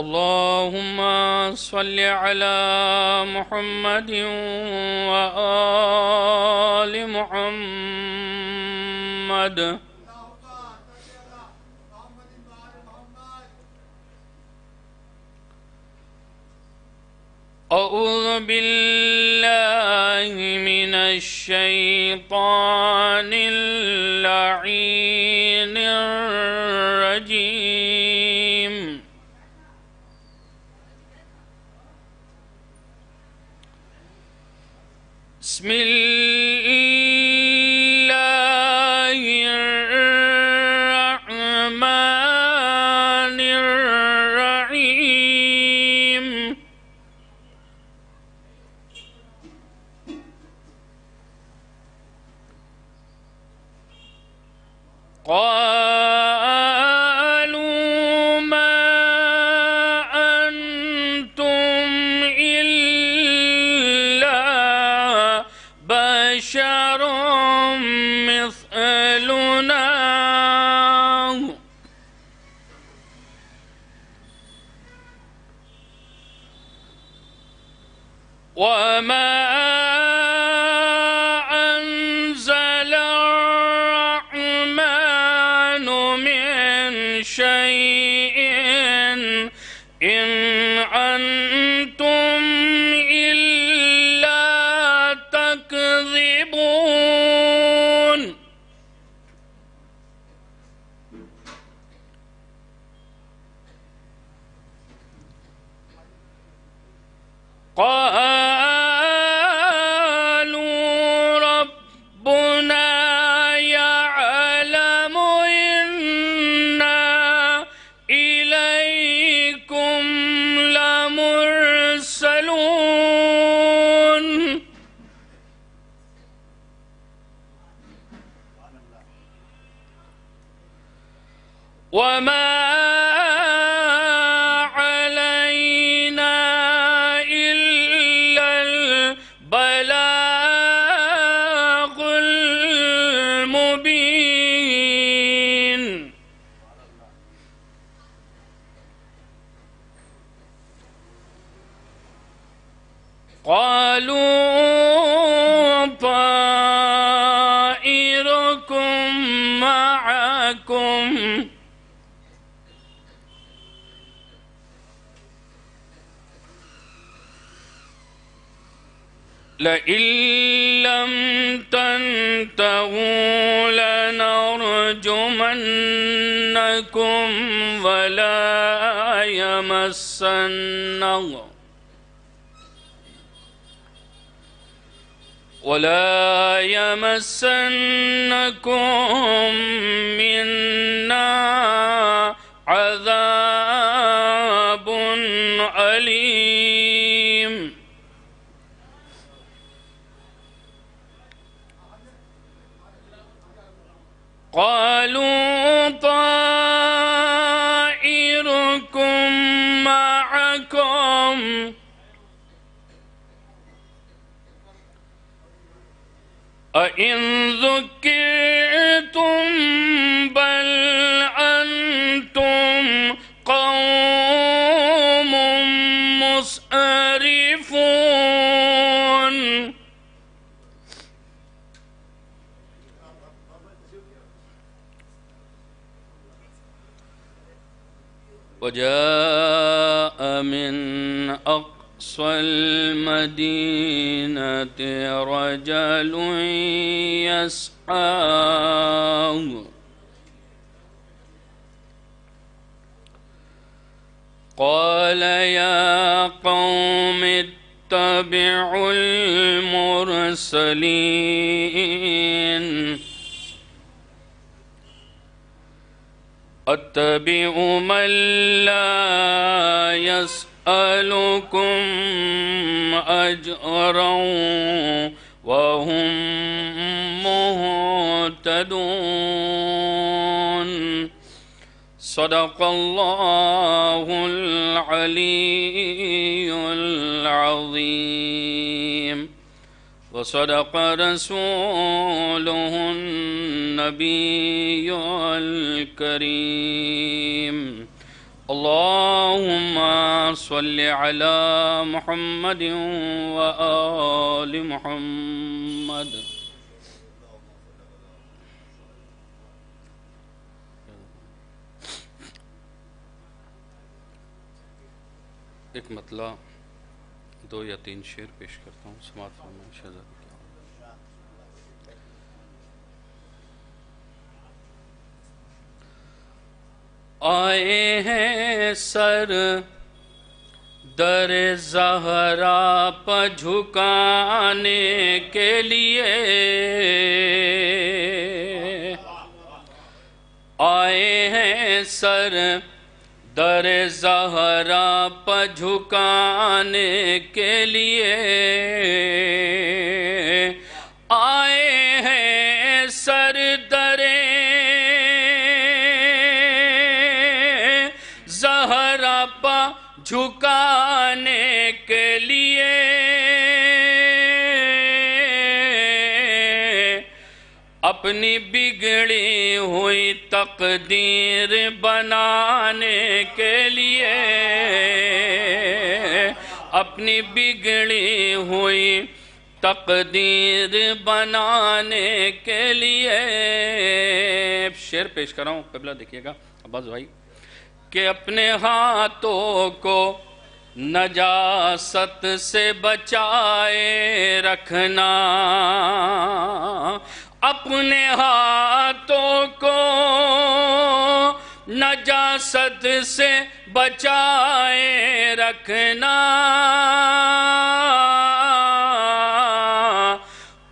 اللهم صل على محمد وآل محمد. أعوذ بالله من الشيطان اللعين الرجيم. بسم الله الرحمن الرحيم. قالوا ما أنتم إلا بشر مثلنا وما أنزل الرحمن من شيء إن أنتم إلا تكذبون. قالوا ربنا يعلم إنا إليكم لمرسلون. وما علينا إلا البلاغ المبين. قالوا طائركم معكم لئن لم تنتهوا لنرجمنكم ولا يمسنكم منا عذاب أليم. قالوا طائركم معكم أئن ذكرتم بل أنتم قوم مسرفون. وجاء من أقصى المدينة رجل يسعى قال يا قوم اتبعوا المرسلين اتبع من لا يسألكم أجرا وهم مهتدون صدق الله العلي العظيم وصدق رسوله النبي الكريم اللهم صل على محمد وآل محمد ایک مطلع 2 یا 3 شعر پیش کرتا ہوں سماعت فرمائیں شہزادی کی آئے ہیں سر در زہرا پہ جھکانے کے لیے آئے ہیں سر در زہرا پہ جھکانے کے لیے آئے ہیں سر در زہرا پہ جھکانے کے لیے اپنی بگڑی ہوئی تقدیر بنانے کے لیے اپنی بگڑی ہوئی تقدیر بنانے کے لیے شعر پیش کر رہا ہوں قبلہ دیکھیے گا عباس بھائی کہ اپنے ہاتھوں کو نجاست سے بچائے رکھنا اپنے ہاتھوں کو نجاست سے بچائے رکھنا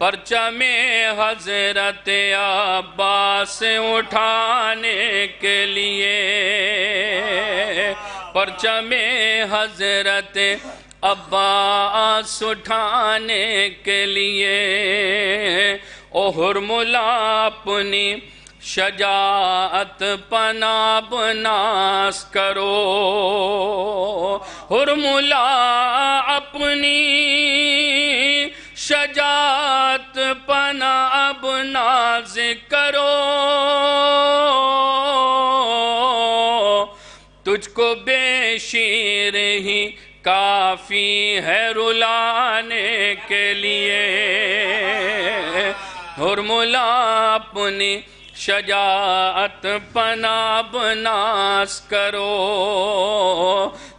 پرچم حضرت عباس اٹھانے کے لیے پرچم حضرت عباس اٹھانے کے لیے او حرملا اپنی شجاعت پناہ ناز کرو حرملا اپنی شجاعت پناہ ناز کرو تجھ کو بے شیر ہی کافی ہے رلانے کے لیے حرملا اپنی شجاعت پناہ ناز کرو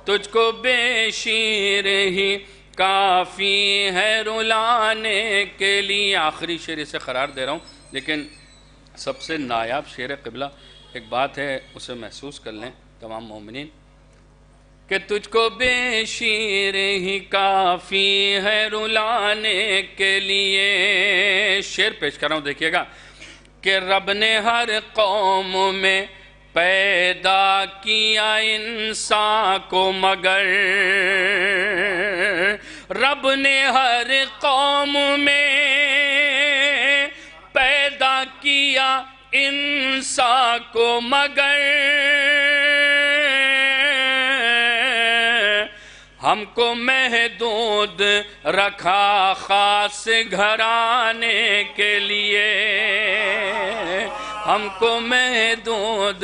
تجھ کو بے شیر ہی کافی ہے رلانے کے لیے آخری شعر اسے قرار دے رہا ہوں لیکن سب سے نایاب شعر قبلہ ایک بات ہے اسے محسوس کر لیں تمام مومنین کہ تجھ کو بے شیر ہی کافی ہے رلانے کے لیے شعر پیش کر رہا ہوں دیکھیے گا کہ رب نے ہر قوم میں پیدا کیا انسان کو مگر رب نے ہر قوم میں پیدا کیا انسان کو مگر ہم کو محدود رکھا خاص گھرانے کے لیے ہم کو محدود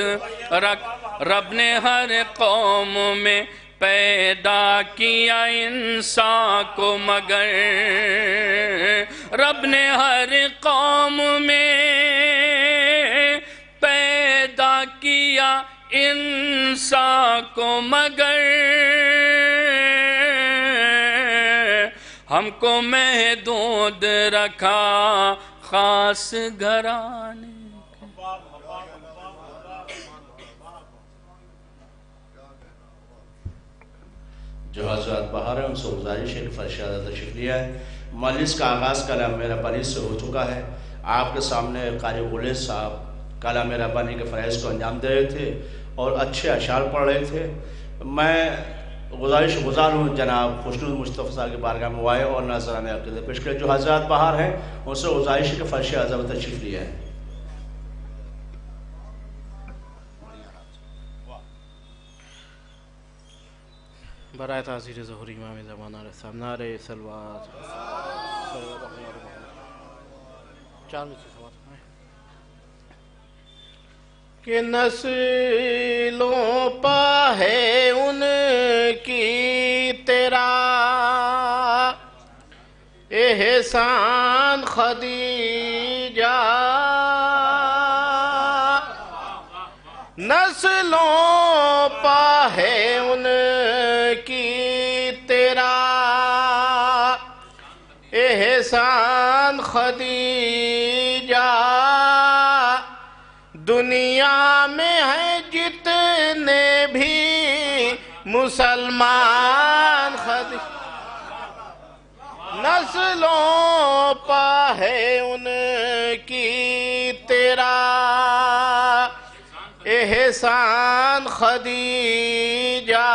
رب نے ہر قوم میں پیدا کیا انسان کو مگر رب نے ہر قوم میں پیدا کیا انسان کو مگر ہم کو محدود رکھا خاص گھرانے. جو حضرات باہر ہیں ان سے گزارش ہے کہ فرشادہ تشریف لیا ہے. مجلس کا آغاز کلام ربانی سے ہو چکا ہے. آپ کے سامنے قاری غلیظ صاحب کلام ربانی کے فرائض کو انجام دے رہے تھے اور اچھے اشعار پڑھ رہے تھے. میں گزار ہوں جناب خوشنود مصطفیٰ صاحب کے بارگاہ میں آئے اور نذرانے عقیدت پیش کریں. جو حضرات باہر ہیں ان سے گزارش ہے کہ فرشادہ تشریف لیا ہے. برائے تعزیر ظہور امام زمانہ رسام نعرہ صلوات کہ نسلوں پا ہے ان کی تیرا احسان خدیجہ. نسلوں پا ہے ان کی تیرا احسان خدیجہ. دنیا میں ہیں جتنے بھی مسلمان خدیجہ. نسلوں پا ہے ان کی تیرا احسان خدیجہ.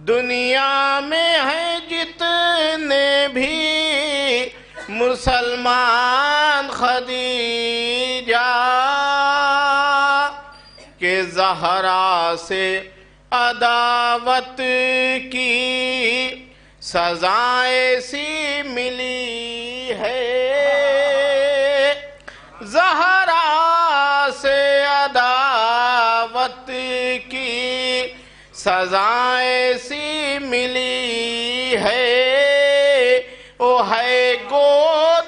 دنیا میں ہیں جتنے بھی مسلمان خدیجہ کہ زہرا سے عداوت کی سزا ایسی ملی ہے. زہرا سے عداوت کی سزا ایسی ملی ہے. او ہے گود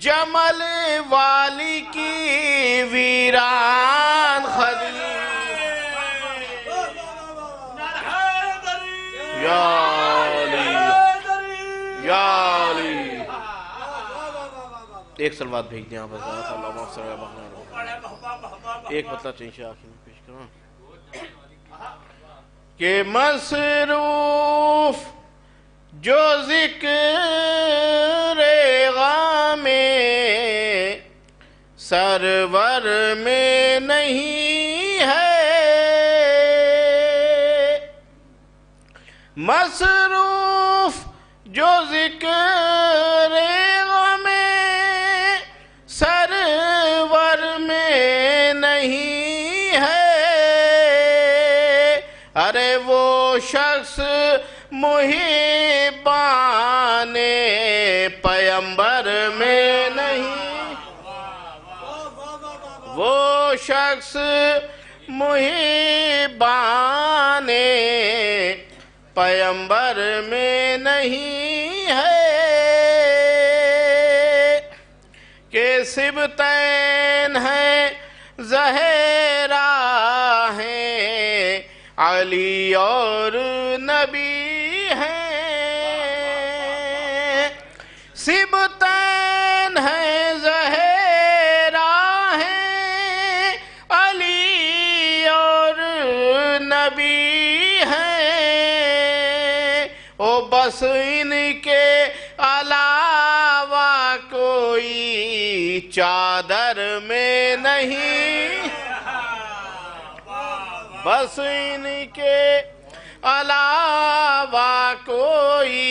جمل والی کی ویران خدیجہ. یا علی یا علی. ایک سلوات بھیج دیں آپ حضرات. اللہم صل علی محمد. ایک مطلب چاہیے آخر میں پیش کروں کہ مصروف جو ذکر غم سرور میں نہیں ہے. مصروف جو ذکر غم سرور میں نہیں ہے. ارے وہ شخص محبان پیمبر میں نہیں. وہ شخص محبان پیمبر میں نہیں ہے کہ سبتین ہیں زہرا ہیں علی اور نبی ہیں. سبتین ہیں زہرا ہیں علی اور نبی ہیں. او بس ان کے علاوہ کوئی چادر میں نہیں. بس ان کے علاوہ کوئی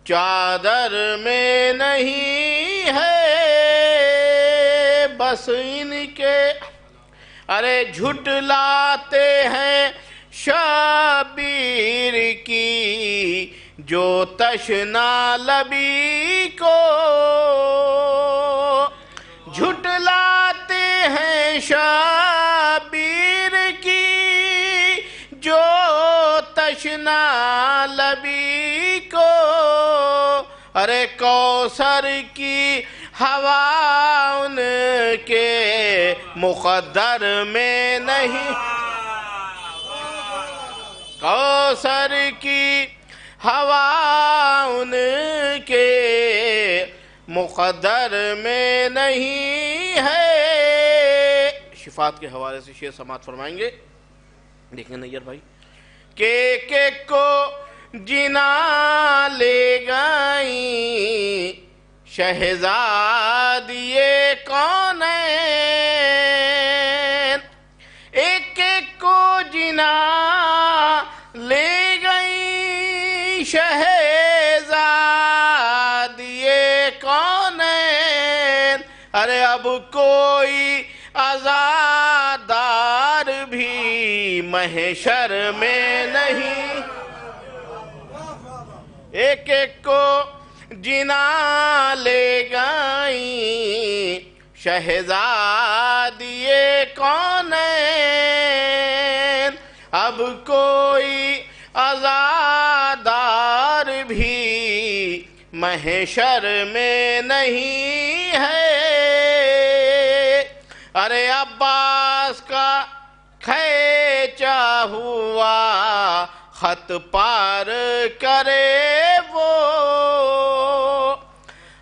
چادر میں نہیں ہے. بس ان کے ارے جھٹلاتے ہیں شبیر کی جو تشنا لبی کو. جھٹلاتے ہیں شبیر کی جو تشنا لبی کو. ارے کوثر کی ہوا ان کے مقدر میں نہیں. کوثر کی ہوا ان کے مقدر میں نہیں ہے. شفاعت کے حوالے سے شعر سماعت فرمائیں گے. دیکھیں نیّر بھائی کہ ایک ایک کو جنا لے گئیں شہزادیے کونین. ایک ایک کو جنا لے گئیں شہزادیے کونین. ارے اب کوئی عزادار بھی محشر میں نہیں. ایک ایک کو جنا لے گئیں شہزادیے کونین. اب کوئی عزادار بھی محشر میں نہیں ہے. ارے عباس کا کھینچا ہوا خط پار کرے وہ.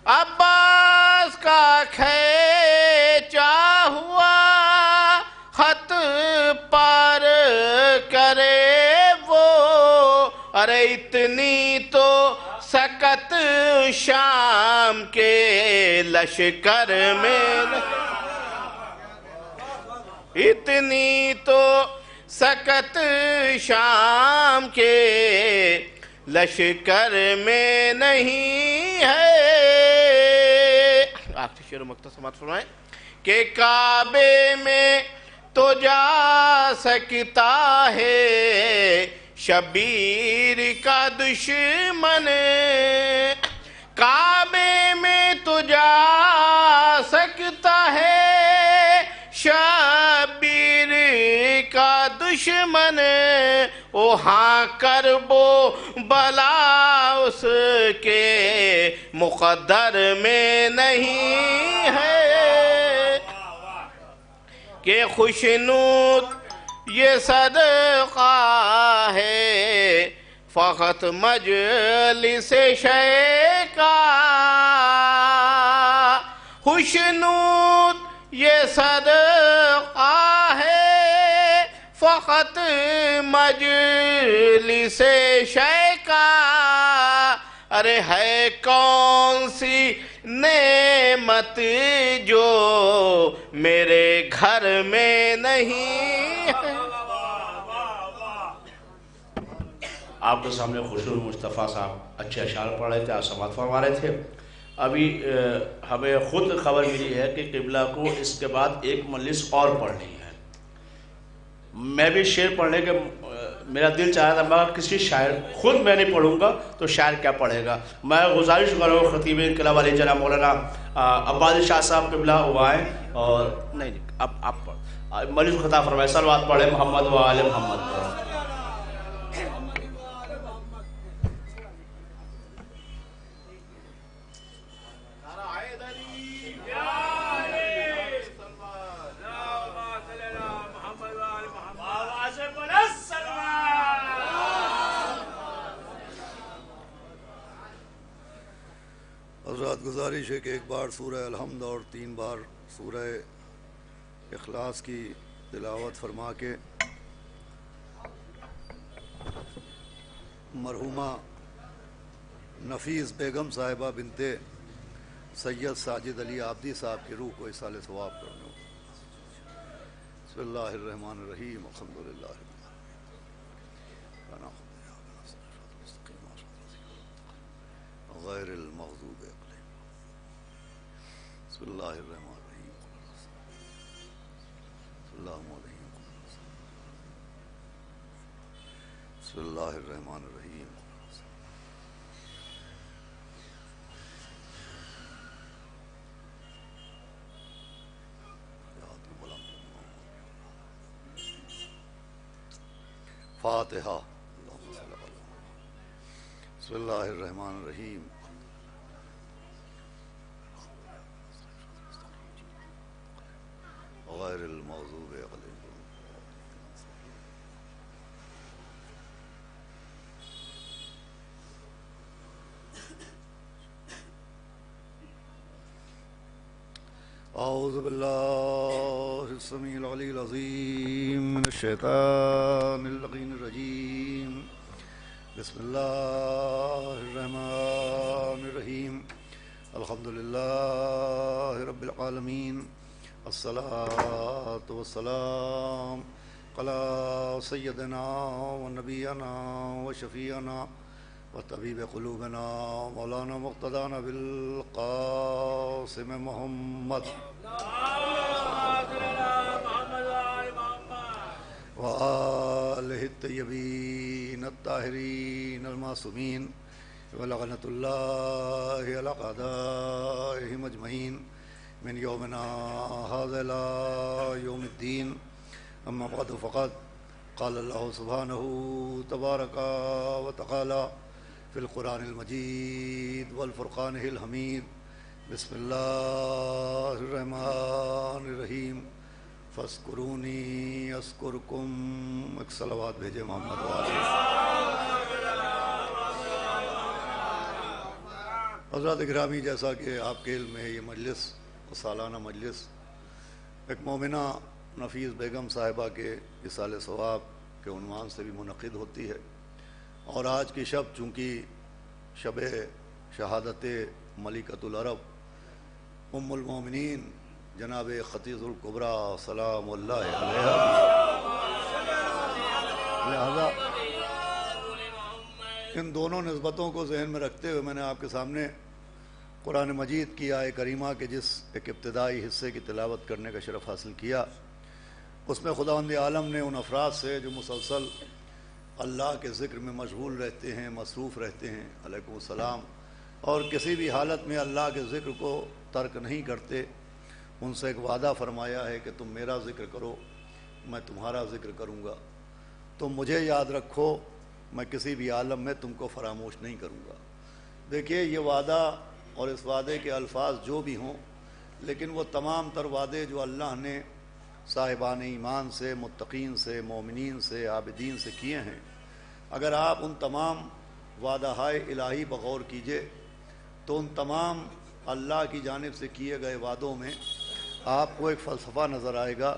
عباس کا کھینچا ہوا خط پار کرے وہ. ارے اتنی تو سکت شام کے لشکر میں اتنی تو سکت شام کے لشکر میں نہیں ہے. آخری شعر و مقطع سماعت فرمائیں کہ کعبے میں تو جا سکتا ہے شبیر کا دشمن. کعبے میں تو جا سکتا ہے شبیر کا دشمن. او ہاں کرب و بلا اس کے مقدر میں نہیں ہے. کہ خوشنود یہ صدقہ ہے فقط مجلس شیع کا. خوشنود یہ صدقہ ہے فقط مجلس شیع کا. ارے ہے کون سی نعمت جو میرے گھر میں نہیں ہے. آپ کے سامنے خوشنود مصطفیٰ صاحب اچھے اشعار پڑھ رہے تھے، آپ سماعت فرما رہے تھے. ابھی ہمیں خود خبر ملی ہے کہ قبلہ کو اس کے بعد ایک مجلس اور پڑھنی ہے. میں بھی شعر پڑھنے کے میرا دل چاہ رہا تھا، مگر کسی شاعر خود میں نہیں پڑھوں گا تو شاعر کیا پڑھے گا. میں گزارش کر رہا ہوں خطیب انقلاب علی جناب مولانا عباس شاہ صاحب قبلہ وہ آئیں اور نہیں اب آپ پڑھ مجلس خطاب فرمائے. صلوات پڑھیں محمد و آل محمد پر. حضرات گزارش ہے کہ ایک بار سورہ الحمد اور 3 بار سورہ اخلاص کی تلاوت فرما کے مرحومہ نفیس بیگم صاحبہ بنت سید ساجد علی عابدی صاحب کی روح کو اصال ثواب کرنے ہو. بسم اللہ الرحمن الرحیم. الحمدللہ غیر المغضوب علیہم. بسم اللہ الرحمن الرحیم. اللہم علیہم. بسم اللہ الرحمن الرحیم. فاتحہ. بسم اللہ الرحمن الرحیم. غیر المغضوب علیہم. أعوذ بالله السميع العلي العظيم من الشيطان اللعين الرجيم بسم الله الرحمن الرحيم الحمد لله رب العالمين الصلاة والسلام على سيدنا ونبينا وشفيعنا وطبيب قلوبنا مولانا مقتدانا بالقاسم محمد وآله الطيبين الطاهرين المعصومين ولعنة الله على أعدائهم أجمعين من يومنا هذا إلى يوم الدين. أما بعد فقد قال الله سبحانه تبارك وتعالى في القرآن المجيد والفرقانه الحميد بسم الله الرحمن الرحيم فاذکرونی اذکرکم. ایک صلوات بھیجے محمد والے. حضرات گرامی، جیسا کہ آپ کے علم میں یہ مجلس سالانہ مجلس ایک مومنہ نفیس بیگم صاحبہ کے اصال ثواب کے عنوان سے بھی منعقد ہوتی ہے، اور آج کی شب چونکہ شب شہادت ملکۃ العرب ام المومنین جناب خدیجہ الکبریٰ سلام اللہ علیہا، لہذا ان دونوں نسبتوں کو ذہن میں رکھتے ہوئے میں نے آپ کے سامنے قرآن مجید کی آیہ کریمہ کے جس ایک ابتدائی حصے کی تلاوت کرنے کا شرف حاصل کیا، اس میں خداوند عالم نے ان افراد سے جو مسلسل اللہ کے ذکر میں مشغول رہتے ہیں، مصروف رہتے ہیں، علیکم السلام، اور کسی بھی حالت میں اللہ کے ذکر کو ترک نہیں کرتے، ان سے ایک وعدہ فرمایا ہے کہ تم میرا ذکر کرو، میں تمہارا ذکر کروں گا، تم مجھے یاد رکھو، میں کسی بھی عالم میں تم کو فراموش نہیں کروں گا. دیکھیے، یہ وعدہ اور اس وعدے کے الفاظ جو بھی ہوں، لیکن وہ تمام تر وعدے جو اللہ نے صاحبان ایمان سے، متقین سے، مومنین سے، عابدین سے کیے ہیں، اگر آپ ان تمام وعدہ ہائے الہی بغور کیجئے تو ان تمام اللہ کی جانب سے کیے گئے وعدوں میں آپ کو ایک فلسفہ نظر آئے گا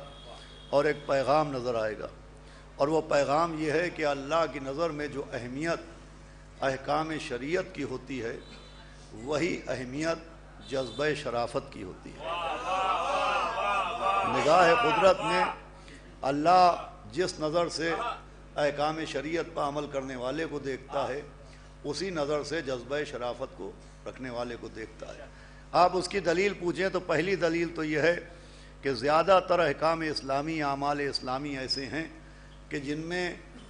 اور ایک پیغام نظر آئے گا، اور وہ پیغام یہ ہے کہ اللہ کی نظر میں جو اہمیت احکام شریعت کی ہوتی ہے، وہی اہمیت جذبہ شرافت کی ہوتی ہے. نگاہ قدرت میں اللہ جس نظر سے احکام شریعت پر عمل کرنے والے کو دیکھتا ہے، اسی نظر سے جذبہ شرافت کو رکھنے والے کو دیکھتا ہے. آپ اس کی دلیل پوچھیں تو پہلی دلیل تو یہ ہے کہ زیادہ تر احکام اسلامی، اعمال اسلامی ایسے ہیں کہ جن میں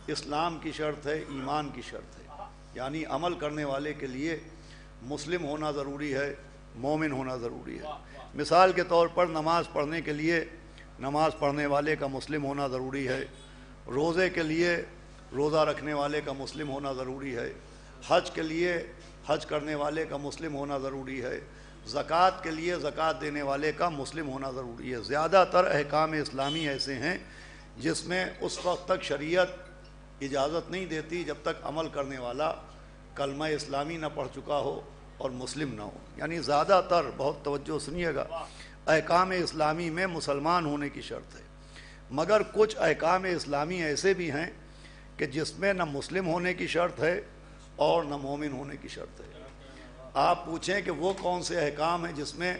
اسلام کی شرط ہے، ایمان کی شرط ہے، یعنی عمل کرنے والے کے لیے مسلم ہونا ضروری ہے، مومن ہونا ضروری ہے. مثال کے طور پر نماز پڑھنے کے لیے نماز پڑھنے والے کا مسلم ہونا ضروری ہے، روزے کے لیے روزہ رکھنے والے کا مسلم ہونا ضروری ہے، حج کے لیے حج کرنے والے کا مسلم ہونا ضروری ہے، زکوٰۃ کے لیے زکوٰۃ دینے والے کا مسلم ہونا ضروری ہے. زیادہ تر احکام اسلامی ایسے ہیں جس میں اس وقت تک شریعت اجازت نہیں دیتی جب تک عمل کرنے والا کلمہ اسلامی نہ پڑھ چکا ہو اور مسلم نہ ہو. یعنی زیادہ تر، بہت توجہ سنیے گا، احکام اسلامی میں مسلمان ہونے کی شرط ہے، مگر کچھ احکام اسلامی ایسے بھی ہیں کہ جس میں نہ مسلم ہونے کی شرط ہے اور نہ مومن ہونے کی شرط ہے. آپ پوچھیں کہ وہ کون سے احکام ہیں جس میں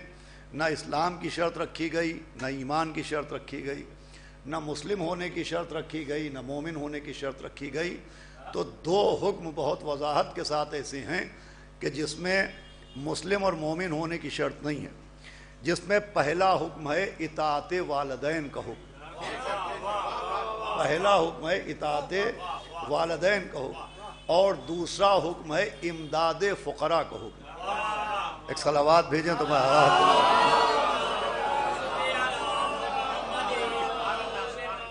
نہ اسلام کی شرط رکھی گئی، نہ ایمان کی شرط رکھی گئی، نہ مسلم ہونے کی شرط رکھی گئی، نہ مومن ہونے کی شرط رکھی گئی؟ تو دو حکم بہت وضاحت کے ساتھ ایسے ہیں کہ جس میں مسلم اور مومن ہونے کی شرط نہیں ہے. جس میں پہلا حکم ہے اطاعت والدین کا حکم، پہلا حکم ہے اطاعت والدین کا حکم، اور دوسرا حکم ہے امداد فقراء کا حکم. ایک صلوات بھیجیں تو میں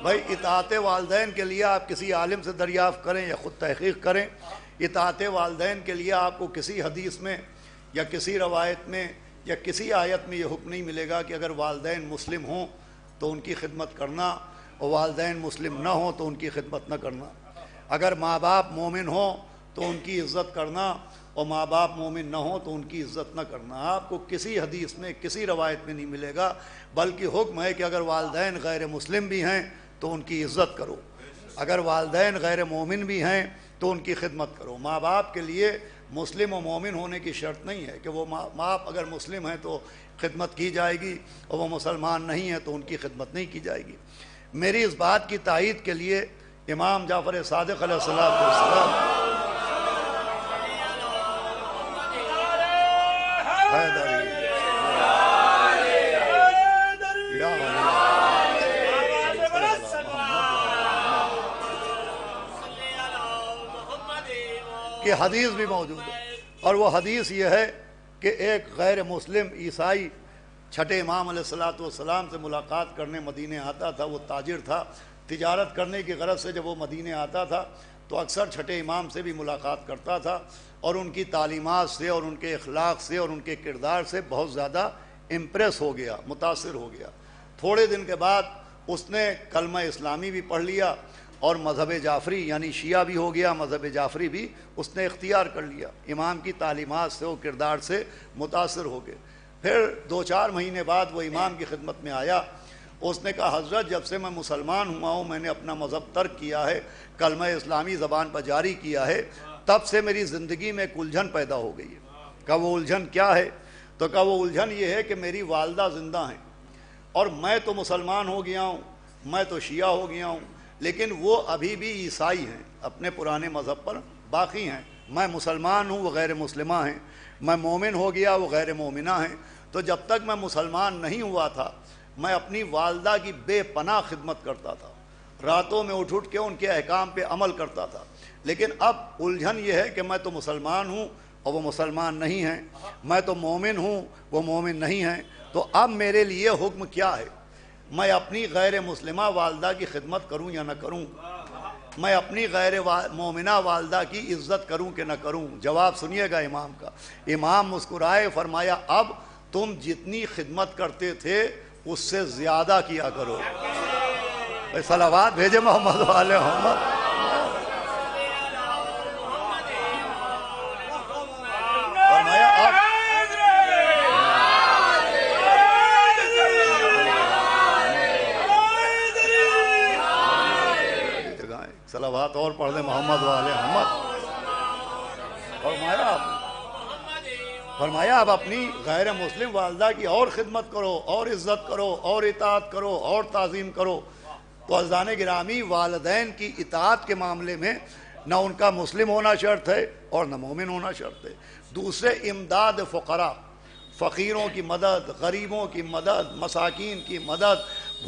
بھائی، اطاعت والدین کے لیے آپ کسی عالم سے دریافت کریں یا خود تحقیق کریں، اطاعت والدین کے لیے آپ کو کسی حدیث میں یا کسی روایت میں یا کسی آیت میں یہ حکم نہیں ملے گا کہ اگر والدین مسلم ہوں تو ان کی خدمت کرنا، اور والدین مسلم نہ ہوں تو ان کی خدمت نہ کرنا. اگر ماں باپ مومن ہوں تو ان کی عزت کرنا، اور ماں باپ مومن نہ ہوں تو ان کی عزت نہ کرنا۔ آپ کو کسی حدیث میں کسی روایت میں نہیں ملے گا، بلکہ حکم ہے کہ اگر والدین غیر مسلم بھی ہیں تو ان کی عزت کرو، اگر والدین غیر مومن بھی ہیں تو ان کی خدمت کرو۔ ماں باپ کے لیے مسلم و مومن ہونے کی شرط نہیں ہے کہ وہ ماں باپ اگر مسلم ہیں تو خدمت کی جائے گی اور وہ مسلمان نہیں ہیں تو ان کی خدمت نہیں کی جائے گی۔ میری اس بات کی تائید کے لیے امام جعفر صادق علیہ السلام کہ حدیث بھی موجود ہے، اور وہ حدیث یہ ہے کہ ایک غیر مسلم عیسائی چھٹے امام علیہ السلام سے ملاقات کرنے مدینے آتا تھا۔ وہ تاجر تھا، تجارت کرنے کی غرض سے جب وہ مدینے آتا تھا تو اکثر چھٹے امام سے بھی ملاقات کرتا تھا، اور ان کی تعلیمات سے اور ان کے اخلاق سے اور ان کے کردار سے بہت زیادہ امپریس ہو گیا، متاثر ہو گیا۔ تھوڑے دن کے بعد اس نے کلمہ اسلامی بھی پڑھ لیا اور مذہب جعفری یعنی شیعہ بھی ہو گیا، مذہب جعفری بھی اس نے اختیار کر لیا۔ امام کی تعلیمات سے اور کردار سے متاثر ہو گئے۔ پھر 2-4 مہینے بعد وہ امام کی خدمت میں آیا۔ اس نے کہا حضرت جب سے میں مسلمان ہوا ہوں، میں نے اپنا مذہب ترک کیا ہے، کلمہ اسلامی زبان پر جاری کیا ہے، تب سے میری زندگی میں ایک الجھن پیدا ہو گئی ہے۔ کہا وہ الجھن کیا ہے؟ تو کہا وہ الجھن یہ ہے کہ میری والدہ زندہ ہیں اور میں تو مسلمان ہو گیا ہوں، میں تو شیعہ ہو گیا ہوں، لیکن وہ ابھی بھی عیسائی ہیں، اپنے پرانے مذہب پر باقی ہیں۔ میں مسلمان ہوں، وہ غیر مسلمہ ہیں، میں مومن ہو گیا، وہ غیر مومنہ ہیں۔ تو جب تک میں مسلمان نہیں ہوا تھا میں اپنی والدہ کی بے پناہ خدمت کرتا تھا، راتوں میں اٹھ کے ان کے احکام پہ عمل کرتا تھا، لیکن اب الجھن یہ ہے کہ میں تو مسلمان ہوں اور وہ مسلمان نہیں ہیں، میں تو مومن ہوں وہ مومن نہیں ہیں، تو اب میرے لیے حکم کیا ہے؟ میں اپنی غیر مسلمہ والدہ کی خدمت کروں یا نہ کروں؟ میں اپنی غیر مومنہ والدہ کی عزت کروں کہ نہ کروں؟ جواب سنیے گا امام کا۔ امام مسکرائے، فرمایا اب تم جتنی خدمت کرتے تھے اس سے زیادہ کیا کرو۔ صلوات بھیجے محمد والے محمد۔ فرمایا اب صلوات اور پڑھ دیں محمد والے محمد۔ فرمایا اب اپنی غیر مسلم والدہ کی اور خدمت کرو، اور عزت کرو، اور اطاعت کرو، اور تعظیم کرو۔ تو عزیزان گرامی، والدین کی اطاعت کے معاملے میں نہ ان کا مسلم ہونا شرط ہے اور نہ مومن ہونا شرط ہے۔ دوسرے، امداد فقراء، فقیروں کی مدد، غریبوں کی مدد، مساکین کی مدد،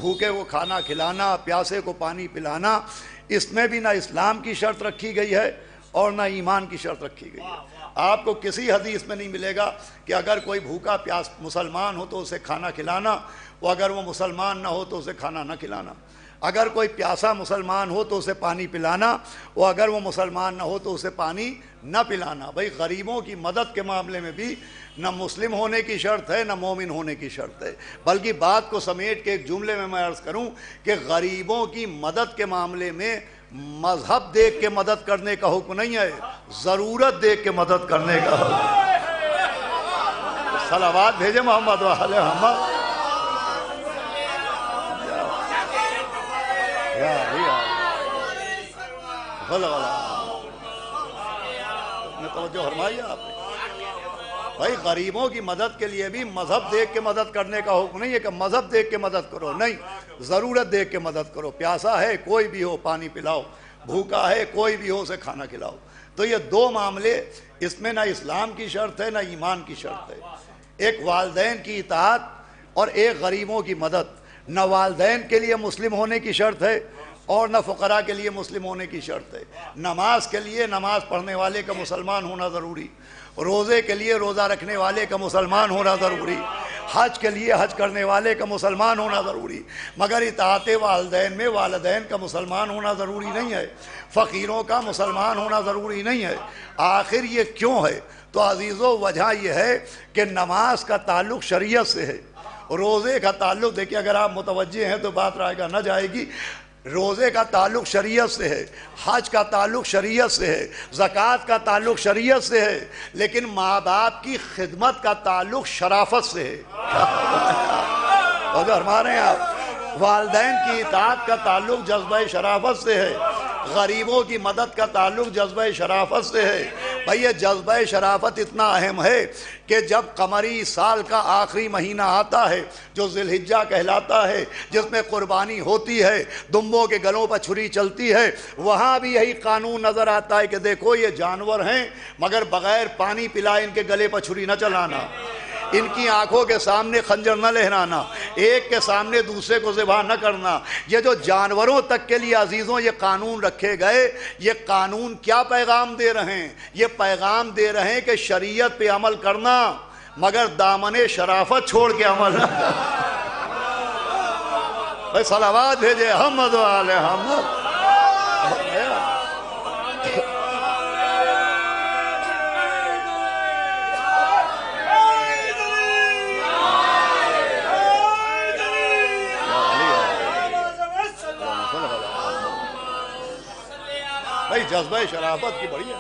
بھوکے کو کھانا کھلانا، پیاسے کو پانی پلانا، اس میں بھی نہ اسلام کی شرط رکھی گئی ہے اور نہ ایمان کی شرط رکھی گئی ہے۔ آپ کو کسی حدیث میں نہیں ملے گا کہ اگر کوئی بھوکا پیاس مسلمان ہو تو اسے کھانا کھلانا، وہ اگر وہ مسلمان نہ ہو تو اسے کھانا نہ کھلانا، اگر کوئی پیاسا مسلمان ہو تو اسے پانی پلانا، وہ اگر وہ مسلمان نہ ہو تو اسے پانی نہ پلانا۔ بھائی غریبوں کی مدد کے معاملے میں بھی نہ مسلم ہونے کی شرط ہے نہ مومن ہونے کی شرط ہے، بلکہ بات کو سمیٹ کے ایک جملے میں عرض کروں کہ غریبوں کی مدد کے معاملے میں مذہب دیکھ کے مدد کرنے کا حکم نہیں ہے، ضرورت دیکھ کے مدد کرنے کا حکم۔ صلوات بھیجے محمد والے محمد۔ توجہ فرمائی آپ نے۔ بھائی غریبوں کی مدد کے لیے بھی مذہب دیکھ کے مدد کرنے کا حکم نہیں ہے کہ مذہب دیکھ کے مدد کرو، نہیں، ضرورت دیکھ کے مدد کرو۔ پیاسا ہے کوئی بھی ہو پانی پلاؤ، بھوکا ہے کوئی بھی ہو اسے کھانا کھلاؤ۔ تو یہ دو معاملے، اس میں نہ اسلام کی شرط ہے نہ ایمان کی شرط ہے، ایک والدین کی اطاعت اور ایک غریبوں کی مدد۔ نہ والدین کے لیے مسلم ہونے کی شرط ہے اور نہ فقراء کے لیے مسلم ہونے کی شرط ہے۔ نماز کے لیے نماز پڑھنے والے کا مسلمان ہونا ضروری، روزے کے لیے روزہ رکھنے والے کا مسلمان ہونا ضروری، حج کے لیے حج کرنے والے کا مسلمان ہونا ضروری، مگر اطاعت والدین میں والدین کا مسلمان ہونا ضروری نہیں ہے، فقیروں کا مسلمان ہونا ضروری نہیں ہے۔ آخر یہ کیوں ہے؟ تو عزیزو وجہ یہ ہے کہ نماز کا تعلق شریعت سے ہے، روزے کا تعلق، دیکھیں اگر آپ متوجہ ہیں تو بات رائے گا نہ جائے گی، روزے کا تعلق شریعت سے ہے، حج کا تعلق شریعت سے ہے، زکوٰۃ کا تعلق شریعت سے ہے، لیکن ماں باپ کی خدمت کا تعلق شرافت سے ہے۔ اور جو ہمارے یہاں والدین کی اطاعت کا تعلق جذبہ شرافت سے ہے، غریبوں کی مدد کا تعلق جذبہ شرافت سے ہے۔ بھئی یہ جذبہ شرافت اتنا اہم ہے کہ جب قمری سال کا آخری مہینہ آتا ہے جو ذی الحجہ کہلاتا ہے، جس میں قربانی ہوتی ہے، دمبوں کے گلوں پر چھری چلتی ہے، وہاں بھی یہی قانون نظر آتا ہے کہ دیکھو یہ جانور ہیں مگر بغیر پانی پلائے ان کے گلے پر چھری نہ چلانا، ان کی آنکھوں کے سامنے خنجر نہ لہرانا، ایک کے سامنے دوسرے کو ذبح نہ کرنا۔ یہ جو جانوروں تک کے لیے عزیزوں یہ قانون رکھے گئے، یہ قانون کیا پیغام دے رہے ہیں؟ یہ پیغام دے رہے ہیں کہ شریعت پہ عمل کرنا مگر دامن شرافت چھوڑ کے عمل نہ کرنا۔ بھائی صلوات بھیجے حمد و آل حمد۔ بھائی جذبہ شرافت کی بڑی ہے،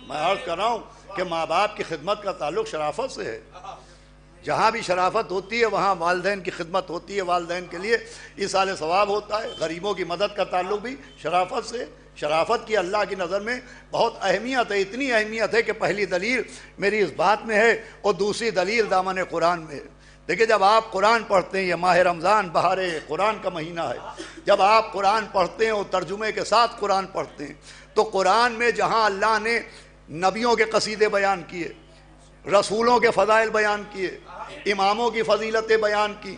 میں عرض کر رہا ہوں کہ ماں باپ کی خدمت کا تعلق شرافت سے ہے۔ جہاں بھی شرافت ہوتی ہے وہاں والدین کی خدمت ہوتی ہے، والدین کے لیے ایصال ثواب ہوتا ہے۔ غریبوں کی مدد کا تعلق بھی شرافت سے۔ شرافت کی اللہ کی نظر میں بہت اہمیت ہے، اتنی اہمیت ہے کہ پہلی دلیل میری اس بات میں ہے اور دوسری دلیل دامن قرآن میں ہے۔ دیکھیں جب آپ قرآن پڑھتے ہیں، یہ ماہ رمضان بہار قرآن کا مہینہ ہے، جب آپ قرآن پڑھتے ہیں اور ترجمے کے ساتھ قرآن پڑھتے ہیں تو قرآن میں جہاں اللہ نے نبیوں کے قصیدے بیان کیے، رسولوں کے فضائل بیان کیے، اماموں کی فضیلتیں بیان کی،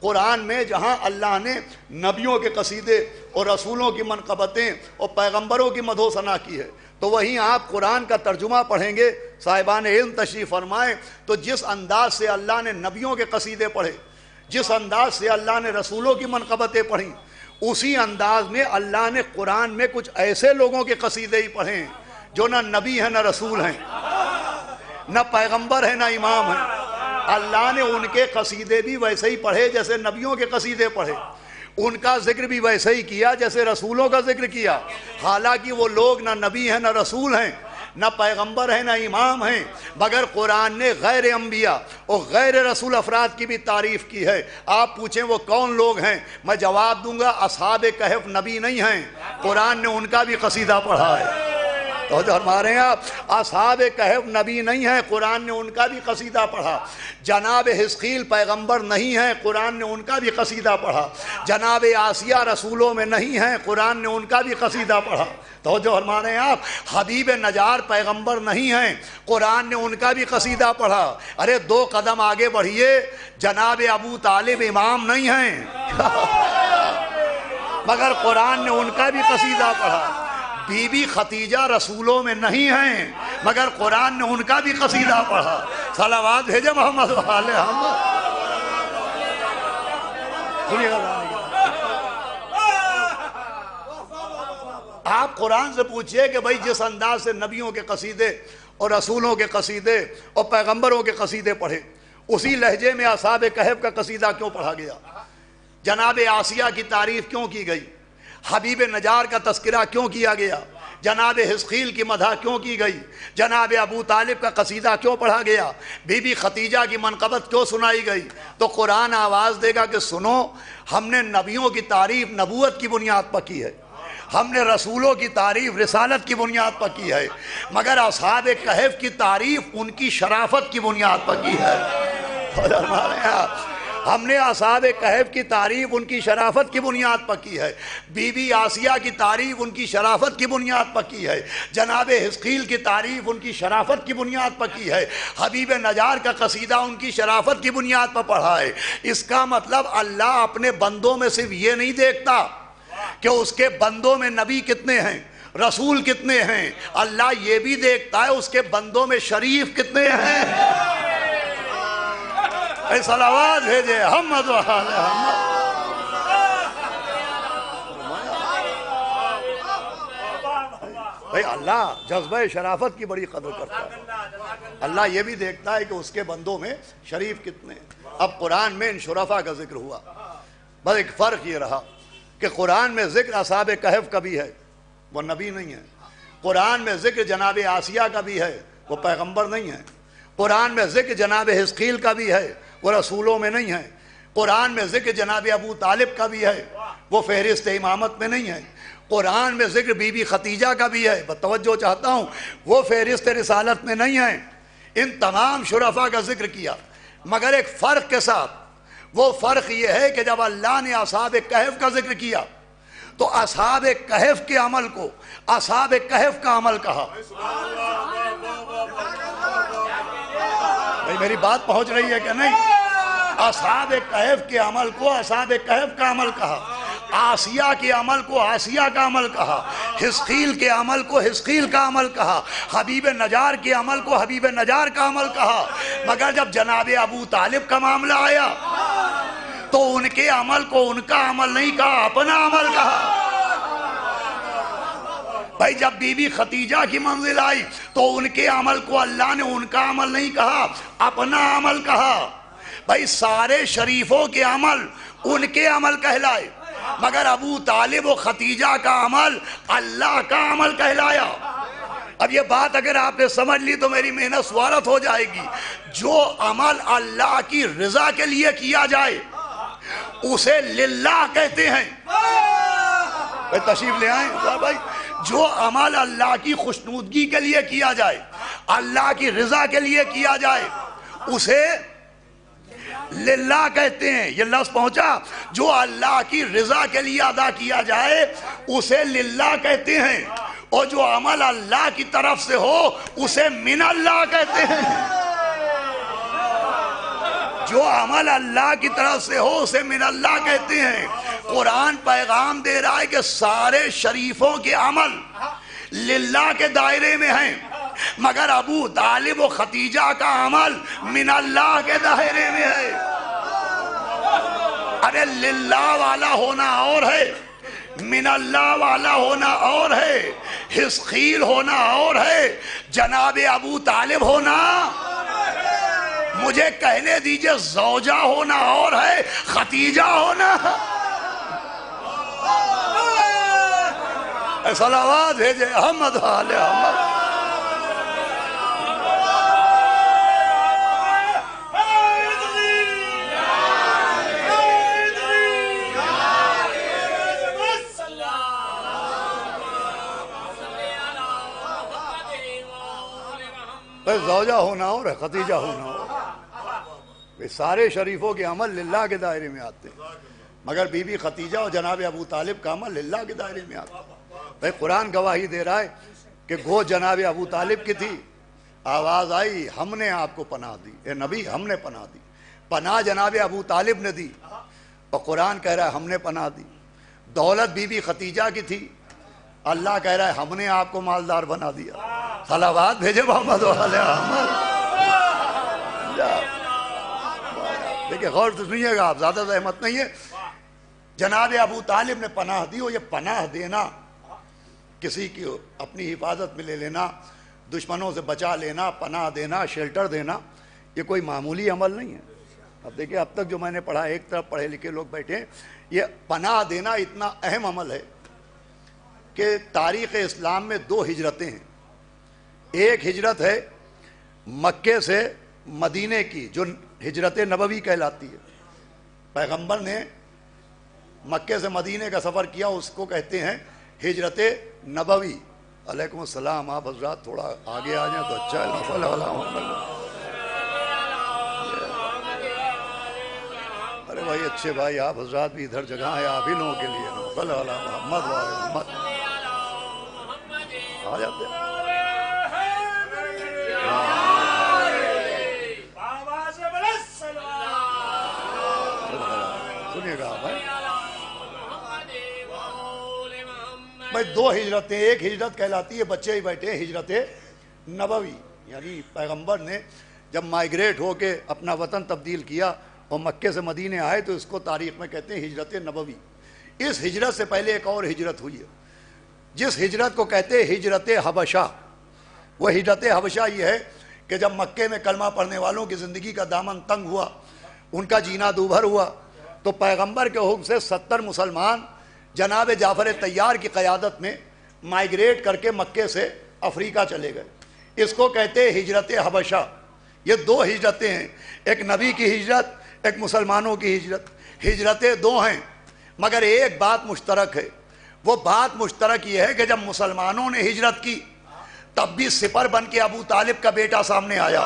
قرآن میں جہاں اللہ نے نبیوں کے قصیدے اور رسولوں کی منقبتیں اور پیغمبروں کی مدح و ثنا کی ہے، تو وہیں آپ قرآن کا ترجمہ پڑھیں گے، صاحبان علم تشریف فرمائیں، تو جس انداز سے اللہ نے نبیوں کے قصیدے پڑھے، جس انداز سے اللہ نے رسولوں کی منقبتیں پڑھیں، اسی انداز میں اللہ نے قرآن میں کچھ ایسے لوگوں کے قصیدے ہی پڑھے ہیں جو نہ نبی ہیں نہ رسول ہیں، نہ پیغمبر ہیں نہ امام ہیں۔ اللہ نے ان کے قصیدے بھی ویسے ہی پڑھے جیسے نبیوں کے قصیدے پڑھے، ان کا ذکر بھی ویسے ہی کیا جیسے رسولوں کا ذکر کیا، حالانکہ وہ لوگ نہ نبی ہیں نہ رسول ہیں، نہ پیغمبر ہیں نہ امام ہیں، مگر قرآن نے غیر انبیاء اور غیر رسول افراد کی بھی تعریف کی ہے۔ آپ پوچھیں وہ کون لوگ ہیں، میں جواب دوں گا اصحاب کہف نبی نہیں ہیں، قرآن نے ان کا بھی قصیدہ پڑھا ہے۔ تو جو ہمارے یہاں اصحاب کہف نبی نہیں ہیں، قرآن نے ان کا بھی قصیدہ پڑھا۔ جناب حزقیل پیغمبر نہیں ہیں، قرآن نے ان کا بھی قصیدہ پڑھا۔ جناب آسیہ رسولوں میں نہیں ہیں، قرآن نے ان کا بھی قصیدہ پڑھا۔ تو جو ہمارے یہاں حبیب نجار پیغمبر نہیں ہیں، قرآن نے ان کا بھی قصیدہ پڑھا۔ ارے 2 قدم آگے بڑھیے، جناب ابو طالب امام نہیں ہیں مگر قرآن نے ان کا بھی قصیدہ پڑھا۔ بی بی ختیجہ رسولوں میں نہیں ہیں مگر قرآن نے ان کا بھی قصیدہ پڑھا۔ صلوات بھیجے محمد و آل محمد۔ آپ قرآن سے پوچھئے کہ بھئی جس انداز سے نبیوں کے قصیدے اور رسولوں کے قصیدے اور پیغمبروں کے قصیدے پڑھے، اسی لہجے میں اصحاب کہف کا قصیدہ کیوں پڑھا گیا؟ جناب آسیہ کی تعریف کیوں کی گئی؟ حبیب نجار کا تذکرہ کیوں کیا گیا؟ جناب حزقیل کی مدح کیوں کی گئی؟ جناب ابو طالب کا قصیدہ کیوں پڑھا گیا؟ بی بی ختیجہ کی منقبت کیوں سنائی گئی؟ تو قرآن آواز دے گا کہ سنو، ہم نے نبیوں کی تعریف نبوت کی بنیاد پر کی ہے، ہم نے رسولوں کی تعریف رسالت کی بنیاد پر کی ہے، مگر اصحاب کہف کی تعریف ان کی شرافت کی بنیاد پر کی ہے۔ ہم نے اصحاب کہف کی تعریف ان کی شرافت کی بنیاد پر کی ہے، بی بی آسیہ کی تعریف ان کی شرافت کی بنیاد پر کی ہے، جناب حزقیل کی تعریف ان کی شرافت کی بنیاد پر کی ہے، حبیب نجار کا قصیدہ ان کی شرافت کی بنیاد پر پڑھا ہے۔ اس کا مطلب اللہ اپنے بندوں میں صرف یہ نہیں دیکھتا کہ اس کے بندوں میں نبی کتنے ہیں، رسول کتنے ہیں، اللہ یہ بھی دیکھتا ہے اس کے بندوں میں شریف کتنے ہیں۔ اے صلوات بھیجے حمد و آل حمد۔ بھئی اللہ جذبہ شرافت کی بڑی قدر کرتا ہے، اللہ یہ بھی دیکھتا ہے کہ اس کے بندوں میں شریف کتنے ہیں۔ اب قرآن میں ان شرفا کا ذکر ہوا، بس ایک فرق یہ رہا کہ قرآن میں ذکر اصحاب کہف کا بھی ہے، وہ نبی نہیں ہے۔ قرآن میں ذکر جناب آسیہ کا بھی ہے، وہ پیغمبر نہیں ہے۔ قرآن میں ذکر جناب حزقیل کا بھی ہے، وہ رسولوں میں نہیں ہے۔ قرآن میں ذکر جناب ابو طالب کا بھی ہے، وہ فہرست امامت میں نہیں ہے۔ قرآن میں ذکر بی بی خدیجہ کا بھی ہے، توجہ چاہتا ہوں، وہ فہرست رسالت میں نہیں ہے۔ ان تمام شرفاء کا ذکر کیا، مگر ایک فرق کے ساتھ، وہ فرق یہ ہے کہ جب اللہ نے اصحاب کہف کا ذکر کیا تو اصحاب کہف کے عمل کو اصحاب کہف کا عمل کہا۔ بھئی میری بات پہنچ رہی ہے کہ نہیں؟ اصحاب کہف کے عمل کو اصحاب کہف کا عمل کہا، آسیہ کے عمل کو آسیہ کا عمل کہا، حزقیل کے عمل کو حزقیل کا عمل کہا، حبیب نجار کے عمل کو حبیب نجار کا عمل کہا۔ مگر جب جناب ابو طالب کا معاملہ آیا تو ان کے عمل کو ان کا عمل نہیں کہا، اپنا عمل کہا۔ بھائی جب بی بی خدیجہ کی منزل آئی تو ان کے عمل کو اللہ نے ان کا عمل نہیں کہا، اپنا عمل کہا۔ بھائی سارے شریفوں کے عمل ان کے عمل کہلائے، مگر ابو طالب و خدیجہ کا عمل اللہ کا عمل کہلایا۔ اب یہ بات اگر آپ نے سمجھ لی تو میری محنت سوارت ہو جائے گی۔ جو عمل اللہ کی رضا کے لیے کیا جائے اسے للہ کہتے ہیں۔ تشریف لے آئیں بھائی، جو عمل اللہ کی خوشنودگی کے لیے کیا جائے، اللہ کی رضا کے لیے کیا جائے، اسے للہ کہتے ہیں۔ یہ لفظ پہنچا، جو اللہ کی رضا کے لیے ادا کیا جائے اسے للہ کہتے ہیں، اور جو عمل اللہ کی طرف سے ہو اسے من اللہ کہتے ہیں۔ جو عمل اللہ کی طرف سے ہو اسے من اللہ کہتے ہیں۔ قرآن پیغام دے رہا ہے کہ سارے شریفوں کے عمل للہ کے دائرے میں ہیں، مگر ابو طالب و خدیجہ کا عمل من اللہ کے دائرے میں ہے۔ ارے للہ والا ہونا اور ہے، من اللہ والا ہونا اور ہے، حزقیل ہونا اور ہے، جناب ابو طالب ہونا، مجھے کہنے دیجئے زوجہ ہونا اور ہے، خدیجہ ہونا۔ صلوات بھیجے احمد آل احمد۔ زوجہ ہونا اور ہے، خدیجہ ہونا اور۔ سارے شریفوں کے عمل للہ کے دائرے میں آتے ہیں، مگر بی بی خدیجہ اور جناب ابو طالب کا عمل للہ کے دائرے میں آتا ہے۔ بھئی قرآن گواہی دے رہا ہے کہ گو جناب ابو طالب کی تھی، آواز آئی ہم نے آپ کو پناہ دی، اے نبی ہم نے پناہ دی، پناہ جناب ابو طالب نے دی، اور قرآن کہہ رہا ہے ہم نے پناہ دی۔ دولت بی بی خدیجہ کی تھی، اللہ کہہ رہا ہے ہم نے آپ کو مالدار بنا دیا۔ صلوات بھیجے محمد علیہ احمد۔ دیکھیں غور سے سنیے گا آپ، زیادہ زحمت نہیں ہے۔ جناب ابو طالب نے پناہ دی، اور یہ پناہ دینا، کسی کی اپنی حفاظت میں لے لینا، دشمنوں سے بچا لینا، پناہ دینا، شیلٹر دینا، یہ کوئی معمولی عمل نہیں ہے۔ اب دیکھیں اب تک جو میں نے پڑھا، ایک طرف پڑھے لکھے لوگ بیٹھے، یہ پناہ دینا اتنا اہم عمل ہے کہ تاریخ اسلام میں 2 ہجرتیں ہیں۔ ایک ہجرت ہے مکے سے مدینے کی، جو ہجرت نبوی کہلاتی ہے۔ پیغمبر نے مکے سے مدینے کا سفر کیا، اس کو کہتے ہیں ہجرت نبوی۔ علیکم السلام، آپ حضرات تھوڑا آگے آ جائیں تو اچھا ہے۔ ارے بھائی اچھے بھائی، آپ حضرات بھی ادھر جگہ ہے آپ ہی لوگوں کے لیے، محمد محمد آ جاتے ہیں۔ سنیے گا بھائی، 2 ہجرتیں، ایک ہجرت کہلاتی ہے، بچے ہی بیٹھے، ہجرت نبوی، یعنی پیغمبر نے جب مائگریٹ ہو کے اپنا وطن تبدیل کیا اور مکے سے مدینے آئے تو اس کو تاریخ میں کہتے ہیں ہجرت نبوی۔ اس ہجرت سے پہلے ایک اور ہجرت ہوئی ہے، جس ہجرت کو کہتے ہیں ہجرت حبشہ۔ وہ ہجرت حبشہ یہ ہے کہ جب مکے میں کلمہ پڑھنے والوں کی زندگی کا دامن تنگ ہوا، ان کا جینا دوبھر ہوا، تو پیغمبر کے حکم سے 70 مسلمان جناب جعفر طیار کی قیادت میں مائیگریٹ کر کے مکے سے افریقہ چلے گئے. اس کو کہتے ہیں ہجرت حبشہ. یہ دو ہجرتیں ہیں، ایک نبی کی ہجرت، ایک مسلمانوں کی ہجرت. ہجرتیں دو ہیں مگر ایک بات مشترک ہے. وہ بات مشترک یہ ہے کہ جب مسلمانوں نے ہجرت کی تب بھی سپر بن کے ابو طالب کا بیٹا سامنے آیا.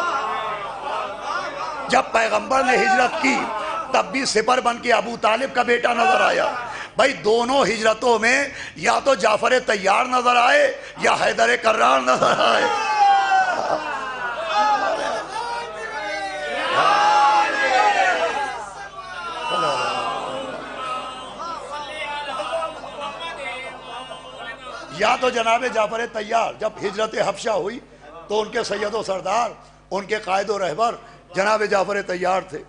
جب پیغمبر نے ہجرت کی تب بھی سپر بن کے ابو طالب کا بیٹا نظر آیا. بھائی دونوں ہجرتوں میں یا تو جعفر طیار نظر آئے یا حیدر کرار نظر آئے. یا تو جناب جعفر طیار جب ہجرت حبشہ ہوئی تو ان کے سید و سردار، ان کے قائد و رہبر جناب جعفر طیار تھے،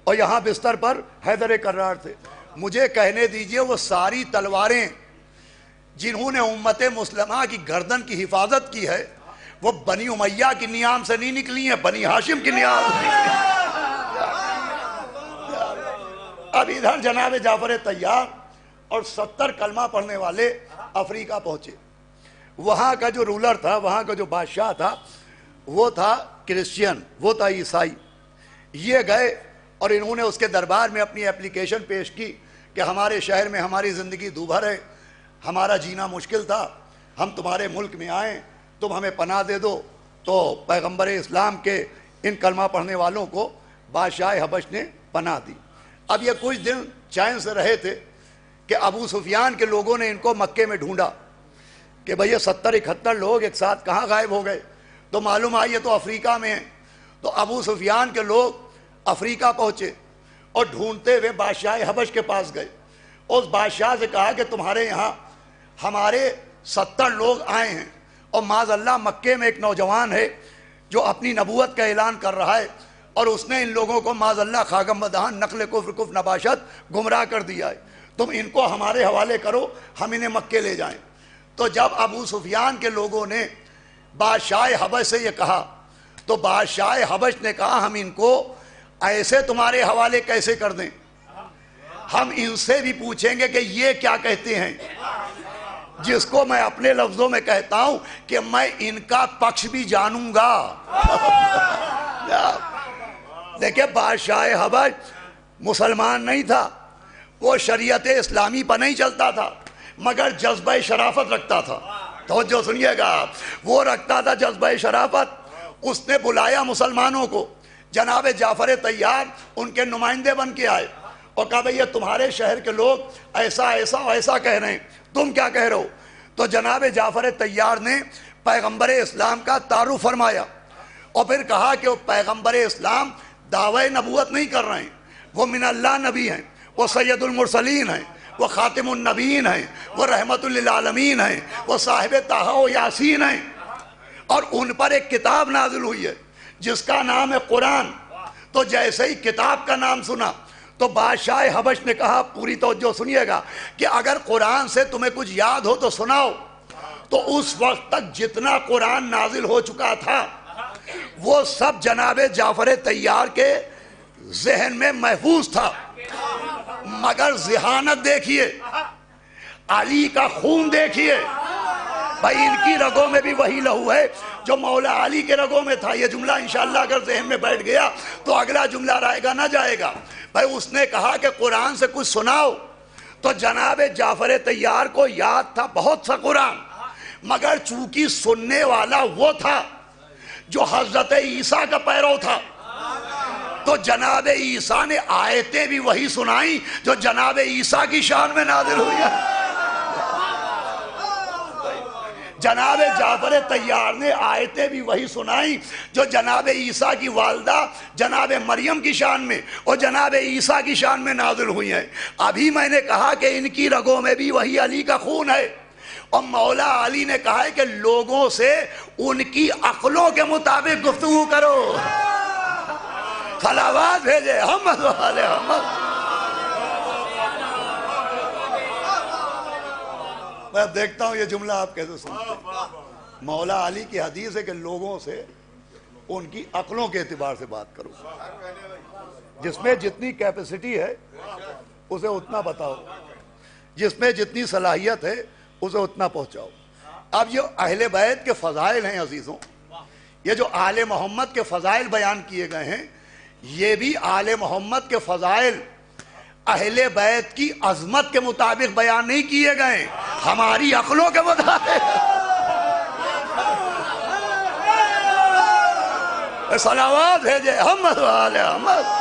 اور یہاں بستر پر حیدر کرار تھے. مجھے کہنے دیجئے وہ ساری تلواریں جنہوں نے امت مسلمہ کی گردن کی حفاظت کی ہے وہ بنی امیہ کی نیام سے نہیں نکلی ہیں، بنی ہاشم کی نیام سے نکلی ہیں. اب ادھر جناب جعفر طیار اور 70 کلمہ پڑھنے والے افریقہ پہنچے. وہاں کا جو رولر تھا، وہاں کا جو بادشاہ تھا، وہ تھا کرسچین، وہ تھا عیسائی. یہ گئے اور انہوں نے اس کے دربار میں اپنی اپلیکیشن پیش کی کہ ہمارے شہر میں ہماری زندگی دوبھر ہے، ہمارا جینا مشکل تھا، ہم تمہارے ملک میں آئیں، تم ہمیں پناہ دے دو. تو پیغمبر اسلام کے ان کلمہ پڑھنے والوں کو بادشاہ حبش نے پناہ دی. اب یہ کچھ دن چین سے رہے تھے کہ ابو سفیان کے لوگوں نے ان کو مکے میں ڈھونڈا کہ بھئی یہ 70-71 لوگ ایک ساتھ کہاں غائب ہو گئے. تو معلوم آئی یہ تو افریقہ میں ہیں. تو ابو سفیان کے لوگ افریقہ پہنچے اور ڈھونڈتے ہوئے بادشاہ حبش کے پاس گئے. اس بادشاہ سے کہا کہ تمہارے یہاں ہمارے 70 لوگ آئے ہیں اور معاذ اللہ مکے میں ایک نوجوان ہے جو اپنی نبوت کا اعلان کر رہا ہے اور اس نے ان لوگوں کو معاذ اللہ خاگم بدہان نقل کفر نباشت گمراہ کر دیا ہے. تم ان کو ہمارے حوالے کرو، ہم انہیں مکے لے جائیں. تو جب ابو سفیان کے لوگوں نے بادشاہ حبش سے یہ کہا تو بادشاہ حبش نے کہا ہم ان کو ایسے تمہارے حوالے کیسے کر دیں، ہم ان سے بھی پوچھیں گے کہ یہ کیا کہتے ہیں، جس کو میں اپنے لفظوں میں کہتا ہوں کہ میں ان کا پکش بھی جانوں گا. دیکھیں بادشاہ حبش مسلمان نہیں تھا، وہ شریعت اسلامی پر نہیں چلتا تھا مگر جذبہ شرافت رکھتا تھا. توجہ سنیے گا، وہ رکھتا تھا جذبہ شرافت. اس نے بلایا مسلمانوں کو، جناب جعفر طیار ان کے نمائندے بن کے آئے اور کہا بھئی یہ تمہارے شہر کے لوگ ایسا ایسا ایسا کہہ رہے ہیں، تم کیا کہہ رہے ہو؟ تو جناب جعفر طیار نے پیغمبر اسلام کا تعارف فرمایا اور پھر کہا کہ وہ پیغمبر اسلام دعوی نبوت نہیں کر رہے ہیں، وہ من اللہ نبی ہیں، وہ سید المرسلین ہیں، وہ خاتم النبیین ہیں، وہ رحمت للعالمین ہیں، وہ صاحب طٰہٰ و یاسین ہیں. اور ان پر ایک کتاب نازل ہوئی ہے جس کا نام ہے قرآن. تو جیسے ہی کتاب کا نام سنا تو بادشاہ حبش نے کہا، پوری توجہ سنیے گا، کہ اگر قرآن سے تمہیں کچھ یاد ہو تو سناؤ. تو اس وقت تک جتنا قرآن نازل ہو چکا تھا وہ سب جناب جعفر طیار کے ذہن میں محفوظ تھا. مگر ذہانت دیکھیے، علی کا خون دیکھیے. بھائی ان کی رگوں میں بھی وہی لہو ہے جو مولا علی کے رگوں میں تھا. یہ جملہ انشاءاللہ اگر ذہن میں بیٹھ گیا تو اگلا جملہ رہے گا نہ جائے گا. بھائی اس نے کہا کہ قرآن سے کچھ سناؤ. تو جناب جعفر طیار کو یاد تھا بہت سا قرآن، مگر چونکہ سننے والا وہ تھا جو حضرت عیسیٰ کا پیرو تھا تو جناب عیسیٰ نے آیتیں بھی وہی سنائیں جو جناب عیسیٰ کی شان میں نازل ہوئی ہیں. جناب جعفر طیار نے آیتیں بھی وہی سنائیں جو جناب عیسیٰ کی والدہ جناب مریم کی شان میں اور جناب عیسیٰ کی شان میں نازل ہوئی ہیں. ابھی میں نے کہا کہ ان کی رگوں میں بھی وہی علی کا خون ہے اور مولا علی نے کہا ہے کہ لوگوں سے ان کی عقلوں کے مطابق گفتگو کرو. خلاوات بھیجے حمد والے حمد. میں دیکھتا ہوں یہ جملہ آپ کیسے سنتے ہیں. مولا علی کی حدیث ہے کہ لوگوں سے ان کی عقلوں کے اعتبار سے بات کرو، جس میں جتنی کیپیسٹی ہے اسے اتنا بتاؤ. جس میں جتنی صلاحیت ہے اسے اتنا پہنچاؤ۔ اب یہ اہل بیت کے فضائل ہیں عزیزوں، یہ جو آل محمد کے فضائل بیان کیے گئے ہیں، یہ بھی آل محمد کے فضائل اہل بیت کی عظمت کے مطابق بیان نہیں کیے گئے، ہماری عقلوں کے مطابق۔ صلوات بھیجے احمد وآل احمد۔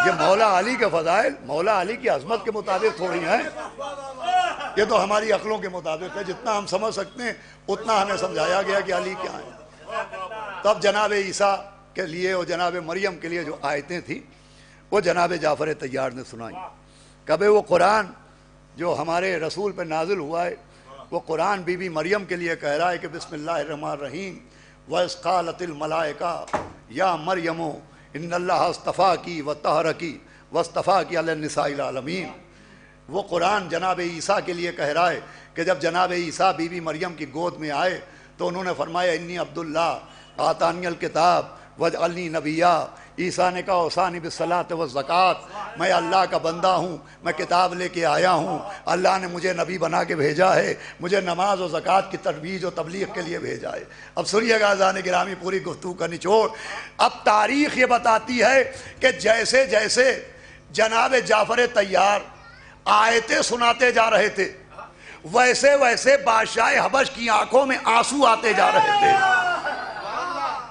یہ مولا علی کے فضائل مولا علی کی عظمت کے مطابق تھوڑی ہیں، یہ تو ہماری عقلوں کے مطابق ہے، جتنا ہم سمجھ سکتے ہیں اتنا ہمیں سمجھایا گیا کہ علی کیا ہے۔ تب جناب عیسیٰ کے لیے اور جناب مریم کے لیے جو آیتیں تھیں وہ جناب جعفر طیار نے سنائی۔ کبھی وہ قرآن جو ہمارے رسول پہ نازل ہوا ہے، وہ قرآن بی بی مریم کے لیے کہہ رہا ہے کہ بسم اللہ الرحمن الرحیم وَإِذْ قَالَتِ الْمَلَائِكَةُ يَا مَرْيَمُ إِنَّ اللَّهَ اصْطَفَاكِ وَطَهَّرَكِ وَاصْطَفَاكِ عَلَى النِّسَاءِ الْعَالَمِينَ۔ وہ قرآن جناب عیسیٰ کے لیے کہہ رہا ہے کہ جب جناب عیسیٰ بی بی مریم کی گود میں آئے تو انہوں نے فرمایا انی عبداللہ آتانی الکتاب وجعلنی نبیہ۔ عیسیٰ نے کہا اوصانی بالصلاۃ والزکوٰۃ، میں اللہ کا بندہ ہوں، میں کتاب لے کے آیا ہوں، اللہ نے مجھے نبی بنا کے بھیجا ہے، مجھے نماز و زکوٰۃ کی ترویج و تبلیغ کے لیے بھیجا ہے۔ اب سنیے گا عزیزان گرامی پوری گفتگو کا نچوڑ۔ اب تاریخ یہ بتاتی ہے کہ جیسے جیسے جناب جعفر طیار آیتیں سناتے جا رہے تھے، ویسے ویسے بادشاہ حبش کی آنکھوں میں آنسو آتے جا رہے تھے۔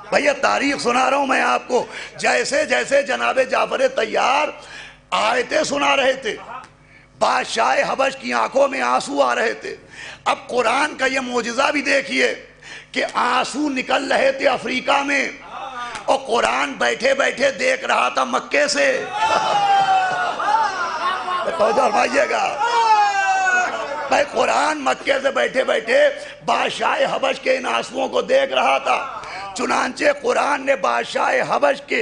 بھئی یہ تاریخ سنا رہا ہوں میں آپ کو، جیسے جیسے جناب جعفر طیار آیتیں سنا رہے تھے، بادشاہ حبش کی آنکھوں میں آنسو آ رہے تھے۔ اب قرآن کا یہ معجزہ بھی دیکھیے کہ آنسو نکل رہے تھے افریقہ میں، اور قرآن بیٹھے بیٹھے دیکھ رہا تھا مکے سے۔ توجہ فرمائیے گا، بھائی قرآن مکے سے بیٹھے بیٹھے بادشاہ حبش کے ان آنسوؤں کو دیکھ رہا تھا۔ چنانچہ قرآن نے بادشاہ حبش کے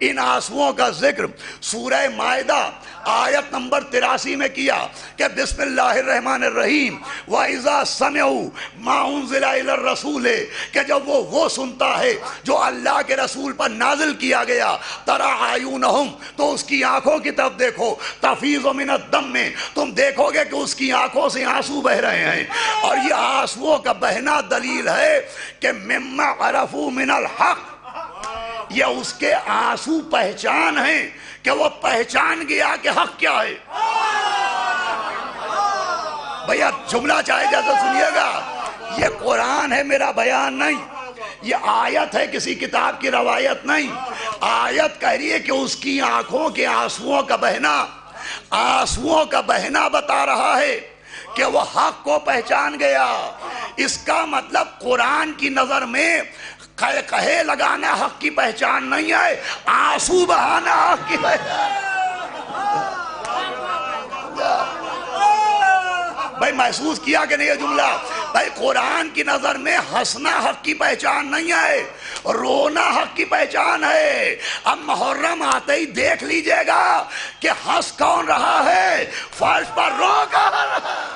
ان آنسوؤں کا ذکر سورہ مائدہ آیت نمبر 83 میں کیا کہ بسم اللہ الرحمن الرحیم وَإِذَا سَمِعُوا مَا أُنزِلَ إِلَى الرَّسُولِ، کہ جب وہ سنتا ہے جو اللہ کے رسول پر نازل کیا گیا، تَرَىٰ أَعْيُنَهُمْ، تو اس کی آنکھوں کی طرف دیکھو، تَفِيضُ مِنَ الدَّمِّ، میں تم دیکھو گے کہ اس کی آنکھوں سے آنسو بہ رہے ہیں۔ اور یہ آنسوؤں کا بہنا دلیل ہے کہ مِمَّا عَرَفُوا مِنَ الْحَقِّ، یہ اس کے آنسو پہچان ہیں کہ وہ پہچان گیا کہ حق کیا ہے۔ بھیا جملہ چاہے جیسا سنیے گا، یہ قرآن ہے، میرا بیان نہیں، یہ آیت ہے، کسی کتاب کی روایت نہیں۔ آیت کہہ رہی ہے کہ اس کی آنکھوں کے آنسوؤں کا بہنا بتا رہا ہے کہ وہ حق کو پہچان گیا۔ اس کا مطلب قرآن کی نظر میں کہے لگانا حق کی پہچان نہیں ہے، آنسو بہانا حق کی پہچان۔ بھائی محسوس کیا کہ نہیں یہ جملہ؟ بھائی قرآن کی نظر میں ہنسنا حق کی پہچان نہیں ہے، رونا حق کی پہچان ہے۔ اب محرم آتے ہی دیکھ لیجئے گا کہ ہنس کون رہا ہے، فرش پر رو کون رہا ہے۔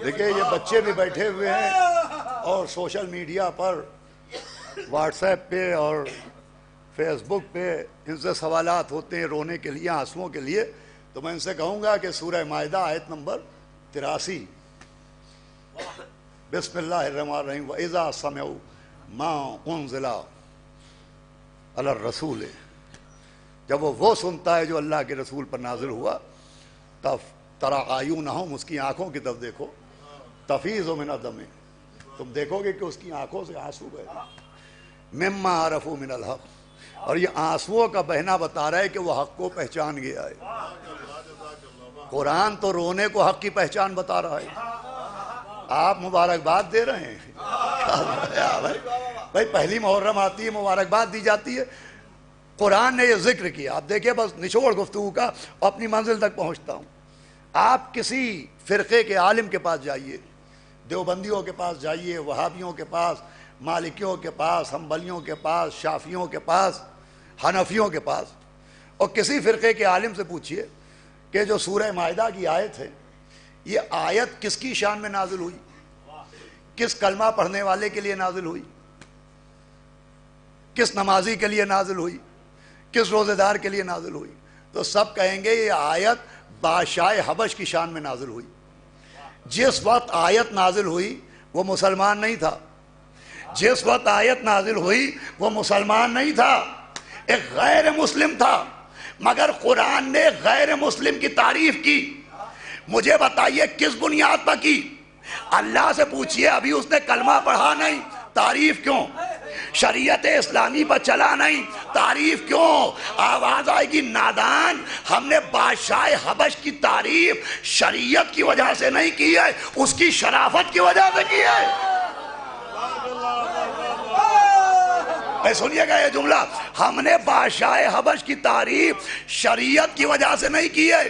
دیکھیں یہ بچے بھی بیٹھے ہوئے ہیں اور سوشل میڈیا پر واٹس ایپ پہ اور فیس بک پہ ان سے سوالات ہوتے ہیں رونے کے لیے، آنسوؤں کے لیے، تو میں ان سے کہوں گا کہ سورہ مائدہ آیت نمبر 83 بسم اللہ الرحمن الرحیم وَإِذَا سَمِعُوا مَا أُنزِلَ عَلَى الرَّسُولِ، جب وہ سنتا ہے جو اللہ کے رسول پر نازل ہوا، تب تَرَىٰ أَعْيُنَهُمْ، اس کی آنکھوں کی طرف دیکھو، تَفِيضُ مِنَ الدَّمِ، تم دیکھو گے کہ اس کی آنکھوں سے آنسو بہہ رہے ہیں، مِمَّا عَرَفُوا مِنَ الْحَقِّ، اور یہ آنسوؤں کا بہنا بتا رہا ہے کہ وہ حق کو پہچان گیا ہے۔ قرآن تو رونے کو حق کی پہچان بتا رہا ہے، آپ مبارکباد دے رہے ہیں بھائی پہلی محرم آتی ہے مبارکباد دی جاتی ہے، قرآن نے یہ ذکر کیا۔ آپ دیکھیں بس نچوڑ گفتگو کا اپنی منزل تک پہنچتا ہوں۔ آپ کسی فرقے کے عالم کے پاس جائیے، دیوبندیوں کے پاس جائیے، وہابیوں کے پاس، مالکیوں کے پاس، حنبلیوں کے پاس، شافیوں کے پاس، حنفیوں کے پاس، اور کسی فرقے کے عالم سے پوچھئے کہ جو سورہ مائدہ کی آیت ہے، یہ آیت کس کی شان میں نازل ہوئی، کس کلمہ پڑھنے والے کے لیے نازل ہوئی، کس نمازی کے لیے نازل ہوئی، کس روزے دار کے لیے نازل ہوئی، تو سب کہیں گے یہ آیت بادشاہ حبش کی شان میں نازل ہوئی۔ جس وقت آیت نازل ہوئی وہ مسلمان نہیں تھا، جس وقت آیت نازل ہوئی وہ مسلمان نہیں تھا، ایک غیر مسلم تھا، مگر قرآن نے غیر مسلم کی تعریف کی۔ مجھے بتائیے کس بنیاد پر کی؟ اللہ سے پوچھئے، ابھی اس نے کلمہ پڑھا نہیں، تعریف کیوں؟ شریعت اسلامی پر چلا نہیں، تعریف کیوں؟ آواز آئے گی نادان، ہم نے بادشاہ حبش کی تعریف شریعت کی وجہ سے نہیں کی ہے، اس کی شرافت کی وجہ سے کی ہے۔ سنیے گا یہ جملہ، ہم نے بادشاہ حبش کی تعریف شریعت کی وجہ سے نہیں کی ہے،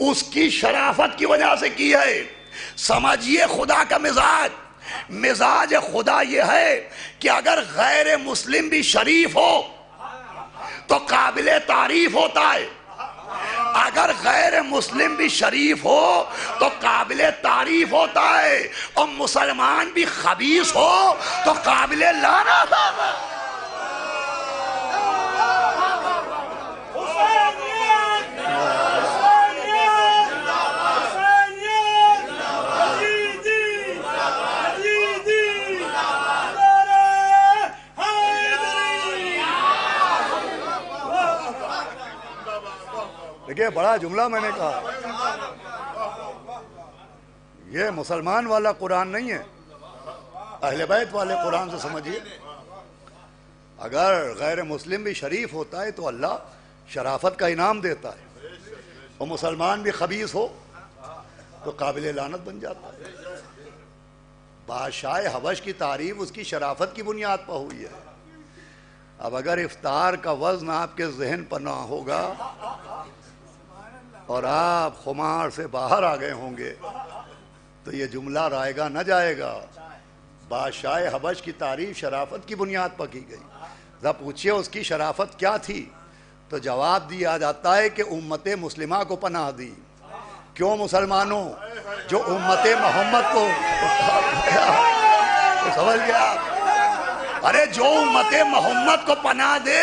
اس کی شرافت کی وجہ سے کی ہے۔ سمجھیے خدا کا مزاج خدا یہ ہے کہ اگر غیر مسلم بھی شریف ہو تو قابل تعریف ہوتا ہے، اگر غیر مسلم بھی شریف ہو تو قابل تعریف ہوتا ہے، اور مسلمان بھی خبیث ہو تو قابل لعنت ہوتا ہے۔ دیکھئے بڑا جملہ میں نے کہا، یہ مسلمان والا قرآن نہیں ہے، اہل بیت والے قرآن سے سمجھیے۔ اگر غیر مسلم بھی شریف ہوتا ہے تو اللہ شرافت کا انعام دیتا ہے، اور مسلمان بھی خبیث ہو تو قابل لعنت بن جاتا ہے۔ بادشاہ حبش کی تعریف اس کی شرافت کی بنیاد پر ہوئی ہے۔ اب اگر افطار کا وزن آپ کے ذہن پر نہ ہوگا اور آپ خمار سے باہر آ گئے ہوں گے تو یہ جملہ رائے گا نہ جائے گا۔ بادشاہ حبش کی تعریف شرافت کی بنیاد پر کی گئی، ذرا پوچھئے اس کی شرافت کیا تھی، تو جواب دیا جاتا ہے کہ امت مسلمہ کو پناہ دی۔ کیوں مسلمانوں؟ جو امت محمد کو سمجھ گیا؟ ارے جو امت محمد کو پناہ دے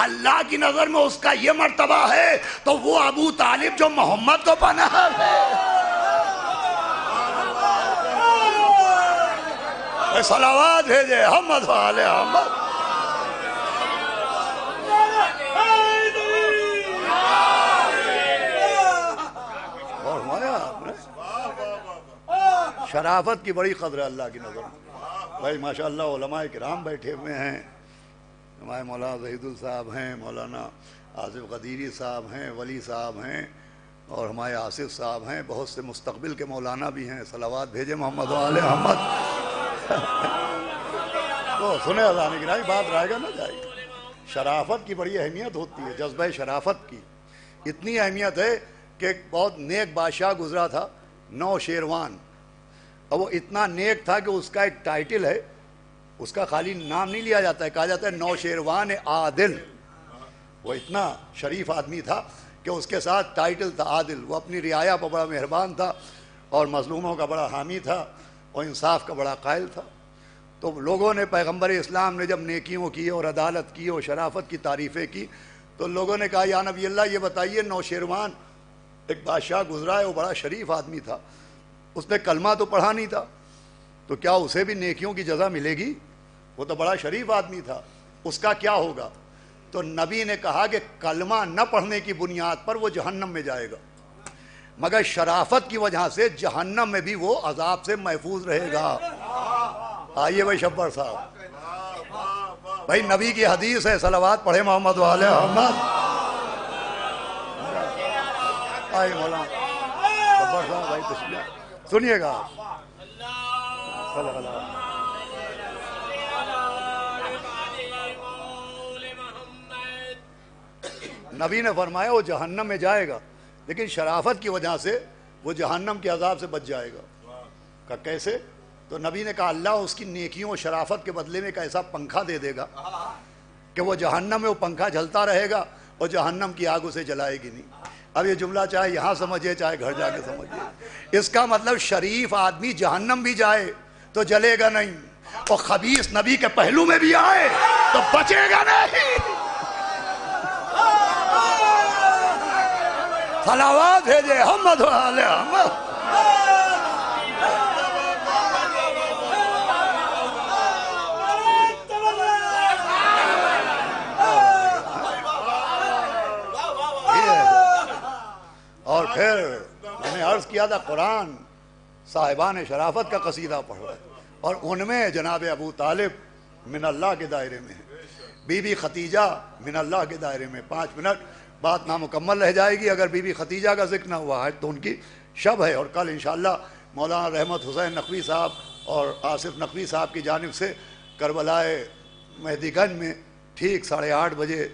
اللہ کی نظر میں اس کا یہ مرتبہ ہے، تو وہ ابو طالب جو محمد کو پناہ دے، صلوات بھیجے محمد والے محمد۔ اور ہمارا آپ نے شرافت کی بڑی قدر ہے اللہ کی نظر میں۔ بھائی ماشاءاللہ علماء کرام بیٹھے ہوئے ہیں، ہمارے مولانا زہید صاحب ہیں، مولانا آصف قدیری صاحب ہیں، ولی صاحب ہیں، اور ہمارے آصف صاحب ہیں، بہت سے مستقبل کے مولانا بھی ہیں۔ صلوات بھیجے محمد والے محمد۔ تو سنیں اذان گرامی، بات رائے گا نہ جائے گا۔ شرافت کی بڑی اہمیت ہوتی ہے، جذبہ شرافت کی اتنی اہمیت ہے کہ ایک بہت نیک بادشاہ گزرا تھا، نوشیروان، اور وہ اتنا نیک تھا کہ اس کا ایک ٹائٹل ہے، اس کا خالی نام نہیں لیا جاتا ہے، کہا جاتا ہے نوشیروان عادل۔ وہ اتنا شریف آدمی تھا کہ اس کے ساتھ ٹائٹل تھا عادل۔ وہ اپنی رعایا پر بڑا مہربان تھا، اور مظلوموں کا بڑا حامی تھا، اور انصاف کا بڑا قائل تھا۔ تو لوگوں نے، پیغمبر اسلام نے جب نیکیوں کی اور عدالت کی اور شرافت کی تعریفیں کی، تو لوگوں نے کہا یا نبی اللہ یہ بتائیے نوشیروان ایک بادشاہ گزرا ہے، وہ بڑا شریف آدمی تھا، اس نے کلمہ تو پڑھا نہیں تھا، تو کیا اسے بھی نیکیوں کی جزا ملے گی؟ وہ تو بڑا شریف آدمی تھا، اس کا کیا ہوگا؟ تو نبی نے کہا کہ کلمہ نہ پڑھنے کی بنیاد پر وہ جہنم میں جائے گا، مگر شرافت کی وجہ سے جہنم میں بھی وہ عذاب سے محفوظ رہے گا۔ آئیے بھائی شبر صاحب، بھائی نبی کی حدیث ہے، صلوات پڑھے محمد والے محمد۔ آئیے مولانا اکبر صاحب بھائی تشریف سنیے گا آپ. صلی اللہ. نبی نے فرمایا وہ جہنم میں جائے گا لیکن شرافت کی وجہ سے وہ جہنم کے عذاب سے بچ جائے گا. کہ کیسے؟ تو نبی نے کہا اللہ اس کی نیکیوں اور شرافت کے بدلے میں ایک ایسا پنکھا دے دے گا کہ وہ جہنم میں وہ پنکھا جلتا رہے گا اور جہنم کی آگ اسے جلائے گی نہیں. اب یہ جملہ چاہے یہاں سمجھے چاہے گھر جا کے سمجھے، اس کا مطلب شریف آدمی جہنم بھی جائے تو جلے گا نہیں، اور خبیث نبی کے پہلو میں بھی آئے تو بچے گا نہیں. صلوات بھیجے محمد و آل محمد. اور پھر میں نے عرض کیا تھا قرآن صاحبان شرافت کا قصیدہ پڑھ رہا ہے اور ان میں جناب ابو طالب من اللہ کے دائرے میں ہے، بی بی ختیجہ من اللہ کے دائرے میں. 5 منٹ بات نامکمل رہ جائے گی اگر بی بی ختیجہ کا ذکر نہ ہوا ہے تو ان کی شب ہے. اور کل انشاءاللہ مولانا رحمت حسین نقوی صاحب اور آصف نقوی صاحب کی جانب سے کربلائے مہدی گنج میں ٹھیک 8:30 بجے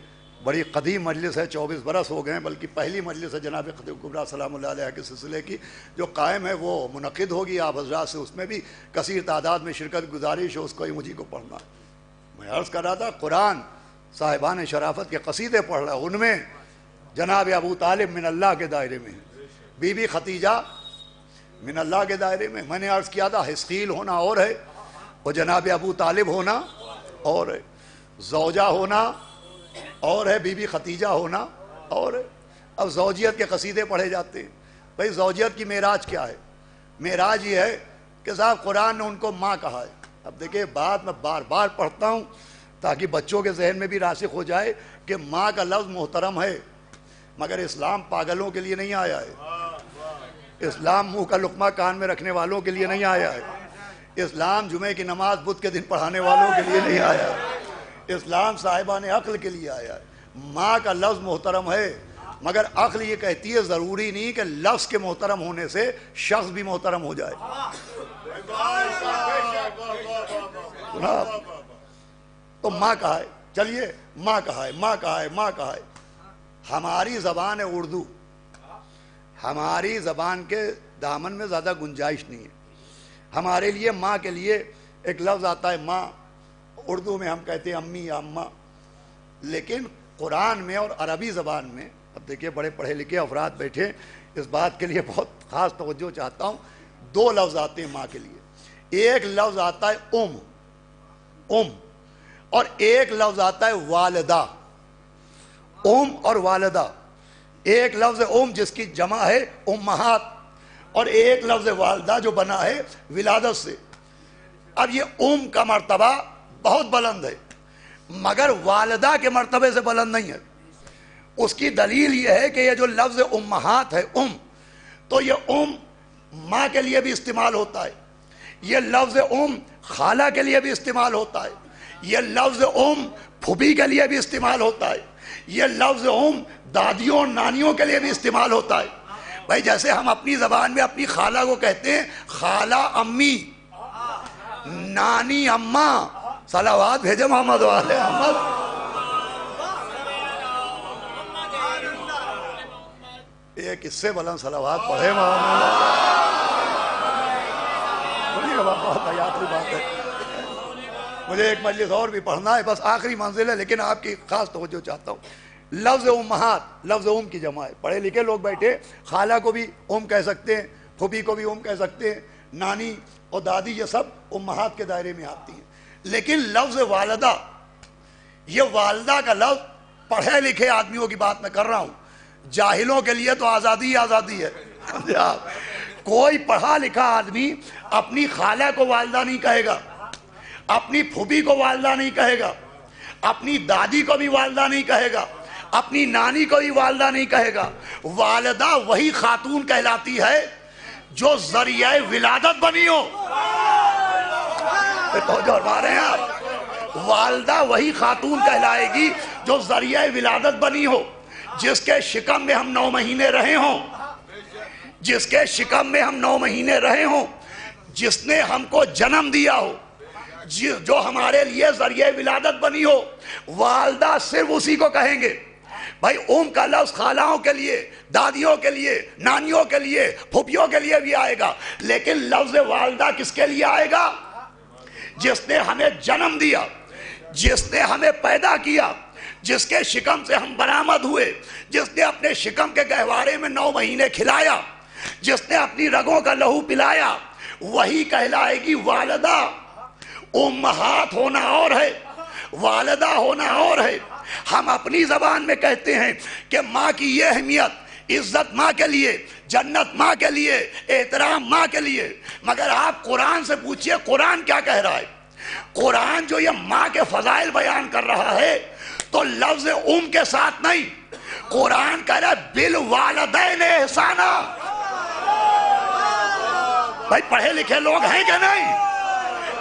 بڑی قدیم مجلس ہے، 24 برس ہو گئے ہیں، بلکہ پہلی مجلس ہے جناب خطیب کبریٰ سلام اللہ علیہ کے سلسلے کی جو قائم ہے وہ منعقد ہوگی آپ حضرات سے، اس میں بھی کثیر تعداد میں شرکت گزارش ہے، اس کو ہی مجھے کو پڑھنا ہے. میں عرض کر رہا تھا قرآن صاحبان شرافت کے قصیدے پڑھ رہا ہے، ان میں جناب ابو طالب من اللہ کے دائرے میں، بی بی ختیجہ من اللہ کے دائرے میں. میں نے عرض کیا تھا حسقیل ہونا اور ہے اور جناب ابو طالب ہونا اور ہے، زوجہ ہونا اور ہے، بی بی ختیجہ ہونا اور ہے. اب زوجیت کے قصیدے پڑھے جاتے ہیں. بھئی زوجیت کی معراج کیا ہے؟ معراج یہ ہے کہ صاحب قرآن نے ان کو ماں کہا ہے. اب دیکھیں بات میں بار بار پڑھتا ہوں تاکہ بچوں کے ذہن میں بھی راسخ ہو جائے کہ ماں کا لفظ محترم ہے، مگر اسلام پاگلوں کے لیے نہیں آیا ہے، اسلام منہ کا لقمہ کان میں رکھنے والوں کے لیے نہیں آیا ہے، اسلام جمعے کی نماز بدھ کے دن پڑھانے والوں کے لیے نہیں آیا ہے، اسلام صاحبان عقل کے لیے آیا ہے. ماں کا لفظ محترم ہے مگر عقل یہ کہتی ہے ضروری نہیں کہ لفظ کے محترم ہونے سے شخص بھی محترم ہو جائے. تو ماں کہا ہے، چلیے ماں کہا ہے، ماں کہا ہے، ماں کہا ہے. ہماری زبان ہے اردو، ہماری زبان کے دامن میں زیادہ گنجائش نہیں ہے. ہمارے لیے ماں کے لیے ایک لفظ آتا ہے ماں، اردو میں ہم کہتے ہیں امی یا اماں، لیکن قرآن میں اور عربی زبان میں اب دیکھیے بڑے پڑھے لکھے افراد بیٹھے، اس بات کے لیے بہت خاص توجہ چاہتا ہوں. 2 لفظ آتے ہیں ماں کے لیے. ایک لفظ آتا ہے ام اور ایک لفظ آتا ہے والدہ. ام اور والدہ. ایک لفظ ام جس کی جمع ہے امہات اور ایک لفظ والدہ جو بنا ہے ولادت سے. اب یہ ام کا مرتبہ بہت بلند ہے مگر والدہ کے مرتبے سے بلند نہیں ہے. اس کی دلیل یہ ہے کہ یہ جو لفظ امہات ہے تو یہ ماں کے لیے بھی استعمال ہوتا ہے، یہ لفظ خالہ کے لیے بھی استعمال ہوتا ہے، یہ لفظ پھوپھی کے لیے بھی استعمال ہوتا ہے، یہ لفظ دادیوں اور نانیوں کے لیے بھی استعمال ہوتا ہے. بھائی جیسے ہم اپنی زبان میں اپنی خالہ کو کہتے ہیں خالہ امی، نانی اماں. صلوات بھیجے محمد و آل محمد. ایک اس سے بلند صلوات پڑھے محمد. بہت حیاتی بات ہے. مجھے ایک مجلس اور بھی پڑھنا ہے، بس آخری منزل ہے لیکن آپ کی خاص توجہ چاہتا ہوں. لفظ امہات لفظ کی جمع ہے. پڑھے لکھے لوگ بیٹھے خالہ کو بھی کہہ سکتے ہیں، پھوپھی کو بھی کہہ سکتے ہیں، نانی اور دادی یہ سب امہات کے دائرے میں آتی ہیں. لیکن لفظ والدہ، یہ والدہ کا لفظ پڑھے لکھے آدمیوں کی بات میں کر رہا ہوں، جاہلوں کے لیے تو آزادی آزادی ہے. کوئی پڑھا لکھا آدمی اپنی خالہ کو والدہ نہیں کہے گا، اپنی پھوپھی کو والدہ نہیں کہے گا، اپنی دادی کو بھی والدہ نہیں کہے گا، اپنی نانی کو بھی والدہ نہیں کہے گا. والدہ وہی خاتون کہلاتی ہے جو ذریعہ ولادت بنی ہو. والدہ وہی خاتون کہلائے گی جو ذریعہ ولادت بنی ہو، جس کے شکم میں ہم 9 مہینے رہے ہوں، جس کے شکم میں ہم 9 مہینے رہے ہوں، جس نے ہم کو جنم دیا ہو، جو ہمارے لیے ذریعہ ولادت بنی ہو، والدہ صرف اسی کو کہیں گے۔ بھائی کا لفظ خالہوں کے لیے، دادیوں کے لیے، نانیوں کے لیے، پھوپھیوں کے لیے بھی آئے گا، لیکن لفظ والدہ کس کے لیے آئے گا؟ جس نے ہمیں جنم دیا، جس نے ہمیں پیدا کیا، جس کے شکم سے ہم برآمد ہوئے، جس نے اپنے شکم کے گہوارے میں 9 مہینے کھلایا، جس نے اپنی رگوں کا لہو پلایا، وہی کہلائے گی والدہ۔ امہات ہونا اور ہے، والدہ ہونا اور ہے۔ ہم اپنی زبان میں کہتے ہیں کہ ماں کی یہ اہمیت، عزت ماں کے لیے، جنت ماں کے لیے، احترام ماں کے لیے، مگر آپ قرآن سے پوچھئے قرآن کیا کہہ رہا ہے؟ قرآن جو یہ ماں کے فضائل بیان کر رہا ہے تو لفظ کے ساتھ نہیں، قرآن کہہ رہا ہے بالوالدین احسانا۔ بھائی پڑھے لکھے لوگ ہیں کہ نہیں؟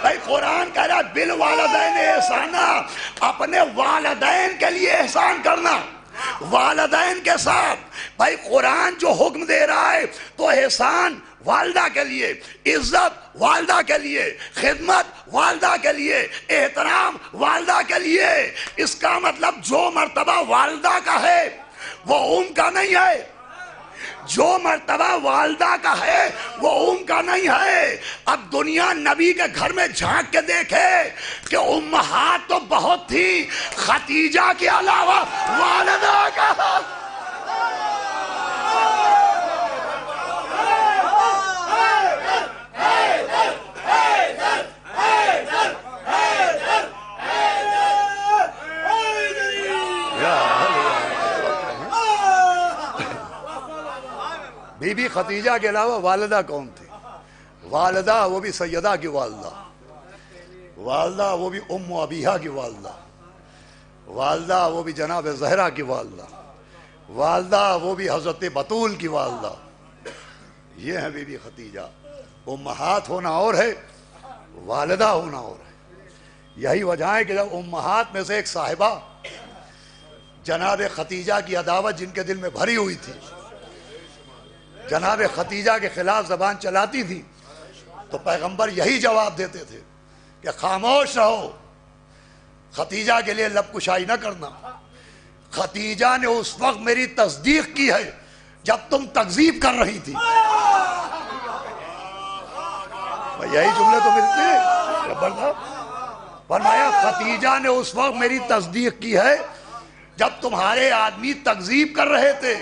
بھائی قرآن کہہ رہا ہے بالوالدین احسانا، اپنے والدین کے لیے احسان کرنا، والدین کے ساتھ۔ بھائی قرآن جو حکم دے رہا ہے تو احسان والدہ کے لیے، عزت والدہ کے لیے، خدمت والدہ کے لیے، احترام والدہ کے لیے۔ اس کا مطلب جو مرتبہ والدہ کا ہے وہ کا نہیں ہے، جو مرتبہ والدہ کا ہے وہ کا نہیں ہے۔ اب دنیا نبی کے گھر میں جھانک کے دیکھے کہ امہات تو بہت تھی، خدیجہ کے علاوہ والدہ کا۔ بی بی خدیجہ کے علاوہ والدہ کون تھی؟ والدہ وہ بھی سیدہ کی والدہ، والدہ وہ بھی ام ابیہا کی والدہ، والدہ وہ بھی جناب زہرا کی والدہ، والدہ وہ بھی حضرت بطول کی والدہ۔ یہ ہے بی بی خدیجہ۔ امہات ہونا اور ہے، والدہ ہونا اور ہے۔ یہی وجہ ہے کہ جب امہات میں سے ایک صاحبہ جناب خدیجہ کی عداوت جن کے دل میں بھری ہوئی تھی، جناب خدیجہ کے خلاف زبان چلاتی تھی، تو پیغمبر یہی جواب دیتے تھے کہ خاموش رہو، خدیجہ کے لیے لب کشائی نہ کرنا۔ خدیجہ نے اس وقت میری تصدیق کی ہے جب تم تکذیب کر رہی تھی۔ یہی جملے تو ملتے ہیں۔ فرمایا خدیجہ نے اس وقت میری تصدیق کی ہے جب تمہارے آدمی تکذیب کر رہے تھے،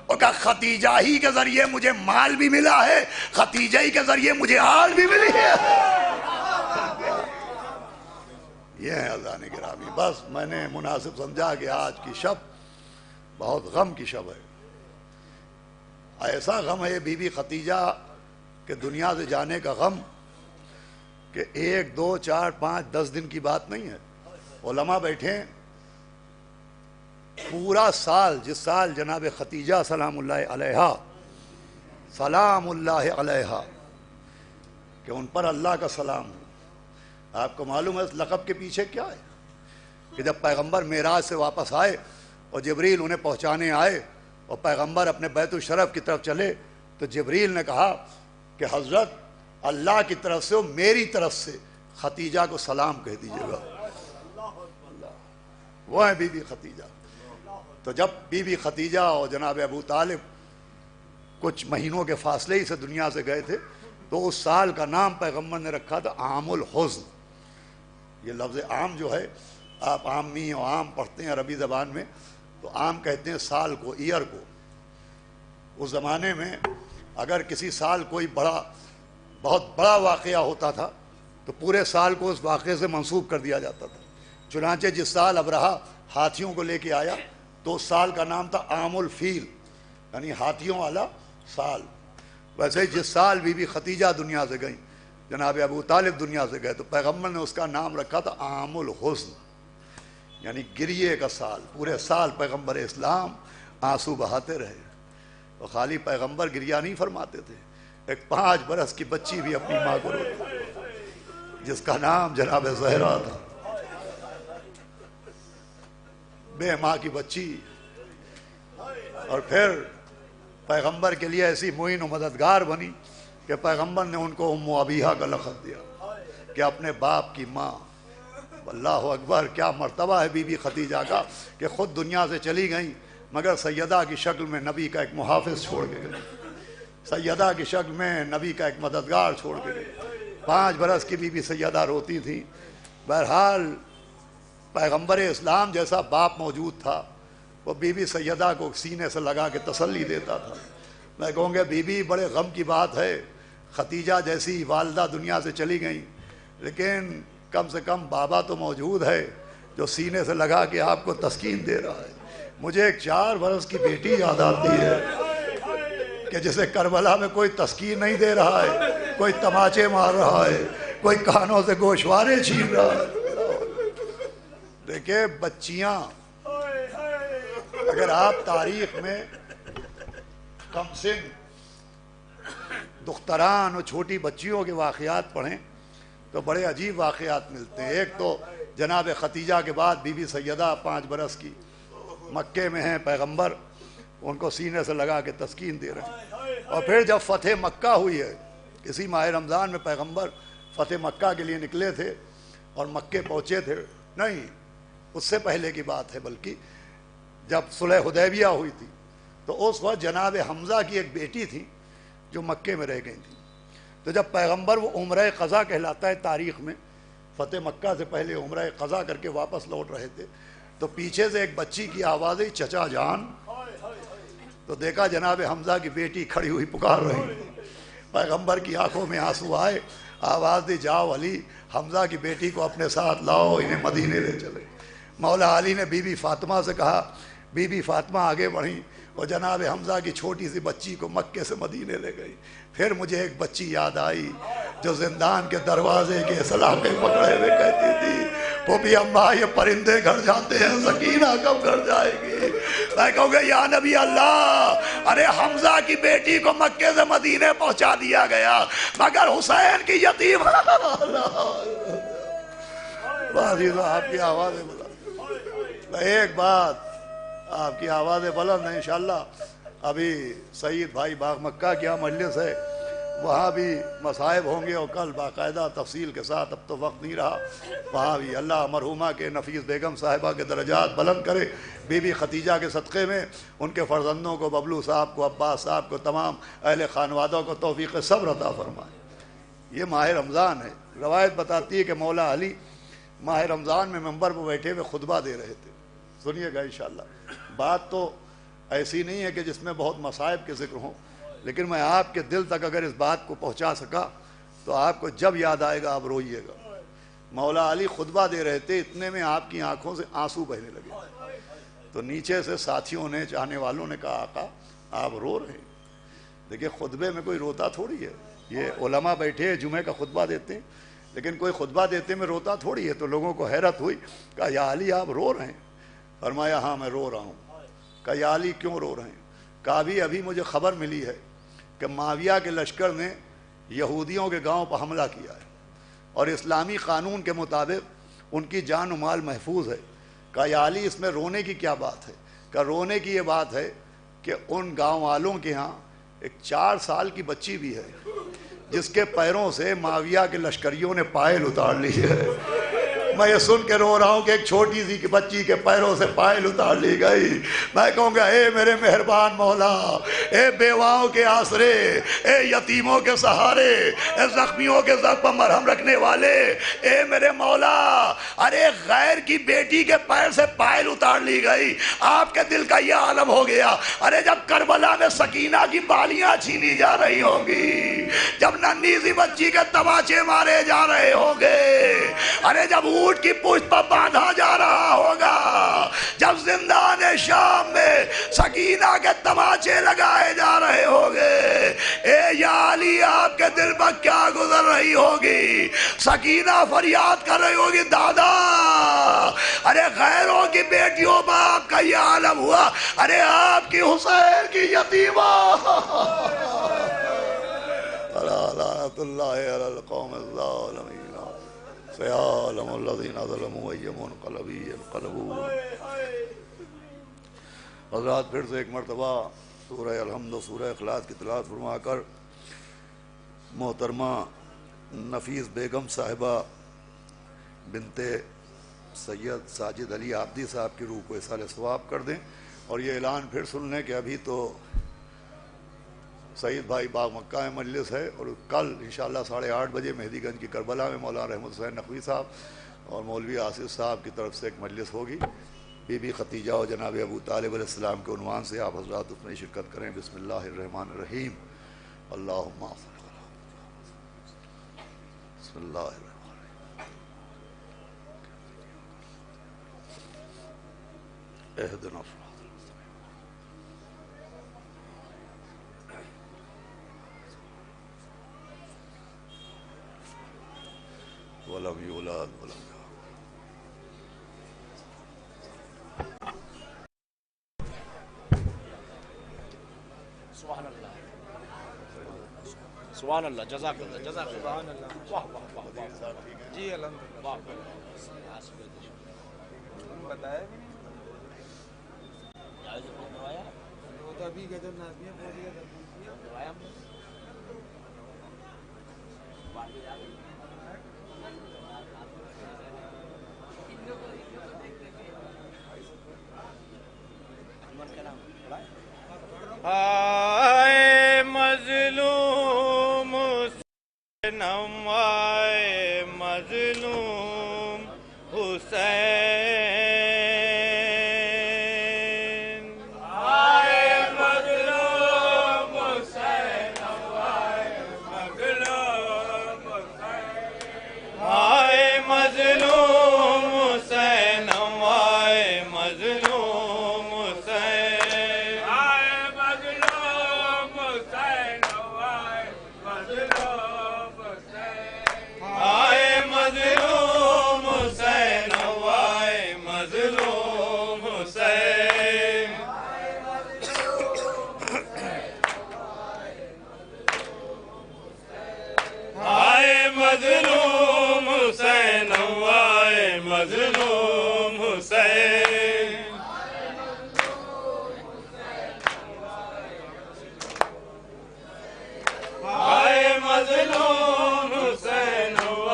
اور کہا خدیجہ ہی کے ذریعے مجھے مال بھی ملا ہے، خدیجہ ہی کے ذریعے مجھے آل بھی ملی ہے۔ یہ ہے اذان گرامی۔ بس میں نے مناسب سمجھا کہ آج کی شب بہت غم کی شب ہے۔ ایسا غم ہے بی بی خدیجہ کہ دنیا سے جانے کا غم کہ 1 2 4 5 10 دن کی بات نہیں ہے۔ علماء بیٹھے پورا سال، جس سال جناب خدیجہ سلام اللہ علیہا کہ ان پر اللہ کا سلام ہو۔ آپ کو معلوم ہے اس لقب کے پیچھے کیا ہے کہ جب پیغمبر معراج سے واپس آئے اور جبریل انہیں پہنچانے آئے اور پیغمبر اپنے بیت الشرف کی طرف چلے تو جبریل نے کہا کہ حضرت اللہ کی طرف سے اور میری طرف سے خدیجہ کو سلام کہہ دیجیے گا۔ وہ ہے بی بی خدیجہ۔ تو جب بی بی خدیجہ اور جناب ابو طالب کچھ مہینوں کے فاصلے ہی سے دنیا سے گئے تھے تو اس سال کا نام پیغمبر نے رکھا تھا عام الحزن۔ یہ لفظ عام جو ہے، آپ عامی اور عام پڑھتے ہیں عربی زبان میں، تو عام کہتے ہیں سال کو، ایئر کو۔ اس زمانے میں اگر کسی سال کوئی بہت بڑا واقعہ ہوتا تھا تو پورے سال کو اس واقعے سے منسوب کر دیا جاتا تھا۔ چنانچہ جس سال ابرہہ ہاتھیوں کو لے کے آیا تو اس سال کا نام تھا عام الفیل، یعنی ہاتھیوں والا سال۔ ویسے جس سال بی بی خدیجہ دنیا سے گئیں، جناب ابو طالب دنیا سے گئے، تو پیغمبر نے اس کا نام رکھا تھا عام الحزن، یعنی گریے کا سال۔ پورے سال پیغمبر اسلام آنسو بہاتے رہے، اور خالی پیغمبر گریہ نہیں فرماتے تھے، ایک 5 برس کی بچی بھی اپنی ماں کو روتی جس کا نام جناب زہرا تھا۔ بے ماں کی بچی، اور پھر پیغمبر کے لیے ایسی معین و مددگار بنی کہ پیغمبر نے ان کو ام ابیہا کا لقب دیا کہ اپنے باپ کی ماں. اللہ اکبر، کیا مرتبہ ہے بی بی خدیجہ کا کہ خود دنیا سے چلی گئیں مگر سیدہ کی شکل میں نبی کا ایک محافظ چھوڑ کے گئی، سیدہ کی شکل میں نبی کا ایک مددگار چھوڑ کے گئی. 5 برس کی بی بی سیدہ روتی تھی. بہرحال پیغمبر اسلام جیسا باپ موجود تھا، وہ بی بی سیدہ کو سینے سے لگا کے تسلی دیتا تھا. میں کہوں گا بی بی بڑے غم کی بات ہے، خدیجہ جیسی والدہ دنیا سے چلی گئیں، لیکن کم سے کم بابا تو موجود ہے جو سینے سے لگا کے آپ کو تسکین دے رہا ہے. مجھے ایک 4 برس کی بیٹی یاد آتی ہے کہ جسے کربلا میں کوئی تسکین نہیں دے رہا ہے، کوئی تماچے مار رہا ہے، کوئی کانوں سے گوشوارے چھین رہا ہے. دیکھیں بچیاں، اگر آپ تاریخ میں کم سن دختران اور چھوٹی بچیوں کے واقعات پڑھیں تو بڑے عجیب واقعات ملتے ہیں. ایک تو جناب خدیجہ کے بعد بی بی سیدہ 5 برس کی مکے میں ہیں، پیغمبر ان کو سینے سے لگا کے تسکین دے رہے ہیں. اور پھر جب فتح مکہ ہوئی ہے، اسی ماہ رمضان میں پیغمبر فتح مکہ کے لیے نکلے تھے اور مکے پہنچے تھے. نہیں، اس سے پہلے کی بات ہے، بلکہ جب صلح حدیبیہ ہوئی تھی تو اس وقت جناب حمزہ کی ایک بیٹی تھی جو مکے میں رہ گئی تھی. تو جب پیغمبر، وہ عمرہ قضا کہلاتا ہے تاریخ میں، فتح مکہ سے پہلے عمرہ قضا کر کے واپس لوٹ رہے تھے تو پیچھے سے ایک بچی کی آواز آئی، چچا جان. تو دیکھا جناب حمزہ کی بیٹی کھڑی ہوئی پکار رہی. پیغمبر کی آنکھوں میں آنسو آئے، آواز دی، جاؤ علی، حمزہ کی بیٹی کو اپنے ساتھ لاؤ، انہیں مدینے لے چلے. مولا علی نے بی بی فاطمہ سے کہا. بی بی فاطمہ آگے بڑھیں اور جناب حمزہ کی چھوٹی سی بچی کو مکے سے مدینے لے گئی. پھر مجھے ایک بچی یاد آئی جو زندان کے دروازے کے سلاخیں پکڑے ہوئے کہتی تھی، وہ بھی اماں یہ پرندے گھر جاتے ہیں، سکینہ کب گھر جائے گی. میں کہوں گا یا نبی اللہ، ارے حمزہ کی بیٹی کو مکے سے مدینے پہنچا دیا گیا مگر حسین کی یتیم. آپ کی آوازیں بلند، ایک بات، آپ کی آوازیں بلند ہیں. انشاءاللہ ابھی سعید بھائی باغ مکہ کیا مجلس ہے، وہاں بھی مصائب ہوں گے اور کل باقاعدہ تفصیل کے ساتھ، اب تو وقت نہیں رہا. وہاں بھی اللہ مرحومہ کے نفیس بیگم صاحبہ کے درجات بلند کرے، بی بی خدیجہ کے صدقے میں ان کے فرزندوں کو، ببلو صاحب کو، عباس صاحب کو، تمام اہل خانوادوں کو توفیق صبر عطا فرمائے. یہ ماہ رمضان ہے. روایت بتاتی ہے کہ مولا علی ماہ رمضان میں منبر پر بیٹھے ہوئے خطبہ دے رہے تھے. سنیے گا انشاءاللہ. بات تو ایسی نہیں ہے کہ جس میں بہت مصائب کے ذکر ہوں، لیکن میں آپ کے دل تک اگر اس بات کو پہنچا سکا تو آپ کو جب یاد آئے گا آپ روئیے گا. مولا علی خطبہ دے رہے تھے، اتنے میں آپ کی آنکھوں سے آنسو بہنے لگے. تو نیچے سے ساتھیوں نے، چاہنے والوں نے کہا آقا آپ رو رہے ہیں. دیکھیں خطبے میں کوئی روتا تھوڑی ہے، یہ علماء بیٹھے جمعے کا خطبہ دیتے ہیں، لیکن کوئی خطبہ دیتے میں روتا تھوڑی ہے. تو لوگوں کو حیرت ہوئی، کہا یا علی آپ رو رہے ہیں؟ فرمایا ہاں میں رو رہا ہوں. کہا یا علی کیوں رو رہے ہیں؟ کہا ابھی مجھے خبر ملی ہے کہ معاویہ کے لشکر نے یہودیوں کے گاؤں پر حملہ کیا ہے اور اسلامی قانون کے مطابق ان کی جان و مال محفوظ ہے. کہا یا علی اس میں رونے کی کیا بات ہے؟ کہا رونے کی یہ بات ہے کہ ان گاؤں والوں کے ہاں ایک 4 سال کی بچی بھی ہے جس کے پیروں سے معاویہ کے لشکریوں نے پائل اتار لی ہے. میں یہ سن کے رو رہا ہوں کہ ایک چھوٹی سی بچی کے پیروں سے پائل اتار لی گئی. میں کہوں گا اے میرے مہربان مولا، اے بیواؤں کے آسرے، اے یتیموں کے سہارے، اے زخمیوں کے زخم پر مرہم رکھنے والے، اے میرے مولا، ارے غیر کی بیٹی کے پیر سے پائل اتار لی گئی. آپ کے دل کا یہ عالم ہو گیا. ارے جب کربلا میں سکینہ کی بالیاں چھینی جا رہی ہوں گی، جب ننھی سی بچی کے تماچے مارے جا رہے ہوں گے، ارے جب اونٹ کی پشت پر باندھا جا رہا ہوگا، جب زندان شام میں سکینہ کے تماچے لگائے جا رہے ہوں گے، اے یا علی آپ کے دل پر کیا گزر رہی ہوگی؟ سکینہ فریاد کر رہی ہوگی دادا. ارے غیروں کی بیٹیوں پر آپ کا یہ عالم ہوا، ارے آپ کی حسین کی یتیمہ. لعنت اللہ علی القوم الظالمین سیعلم الذین ظلموا ای منقلب ینقلبون. حضرات پھر سے ایک مرتبہ سورہ الحمد و سورہ اخلاص کی تلاوت فرما کر محترمہ نفیس بیگم صاحبہ بنت سید ساجد علی عابدی صاحب کی روح کو اصال ثواب کر دیں. اور یہ اعلان پھر سن لیں کہ ابھی تو سعید بھائی باغ مکہ میں مجلس ہے، اور کل انشاءاللہ 8:30 بجے مہدی گنج کی کربلا میں مولانا رحمت حسین نقوی صاحب اور مولوی آصف صاحب کی طرف سے ایک مجلس ہوگی. بی بی ختیجہ و جناب ابو طالب علیہ السلام کے عنوان سے آپ حضرات اس میں شرکت کریں. بسم اللہ الرحمن الرحیم. اللہم بسم اللہ الرحمن الرحیم. اہدنا الصراط ولم یولد ولم سبحان اللہ سبحان اللہ جزاک اللہ جزاک اللہ سبحان اللہ واہ واہ واہ واہ جی الحمدللہ واہ بتایا بھی نہیں وہ تو ابھی گجر نازمیہ بول دیا آئے مظلوم حسینم آئے مظلوم حسین آئے مظلوم حسینم آئے مظلوم حسین آئے مظلوم حسینم آئے مظلوم حسین آئے مظلوم حسین آئے مظلوم حسین آئے مظلوم حسین آئے مظلوم حسین آئے مظلوم حسین آئے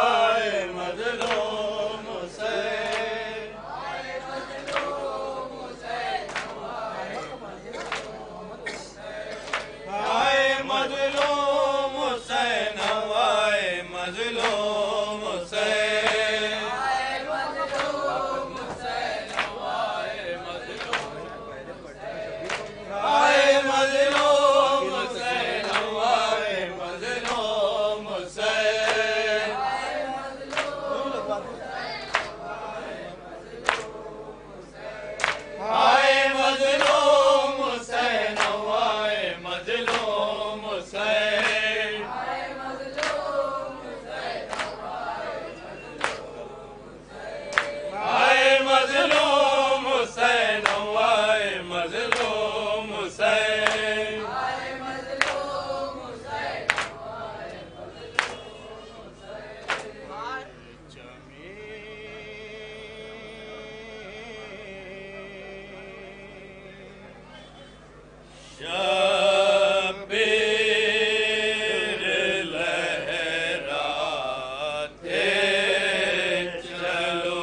مظلوم حسین آئے مظلوم حسین آئے مظلوم حسین آئے مظلوم حسین آئے مظلوم حسین آئے مظلوم آئے مظلوم حسین آئے مظلوم حسین آئے مظلوم حسین آئے مظلوم حسین آئے مظلوم حسین آئے مظلوم حسین شبیر لہراتے چلو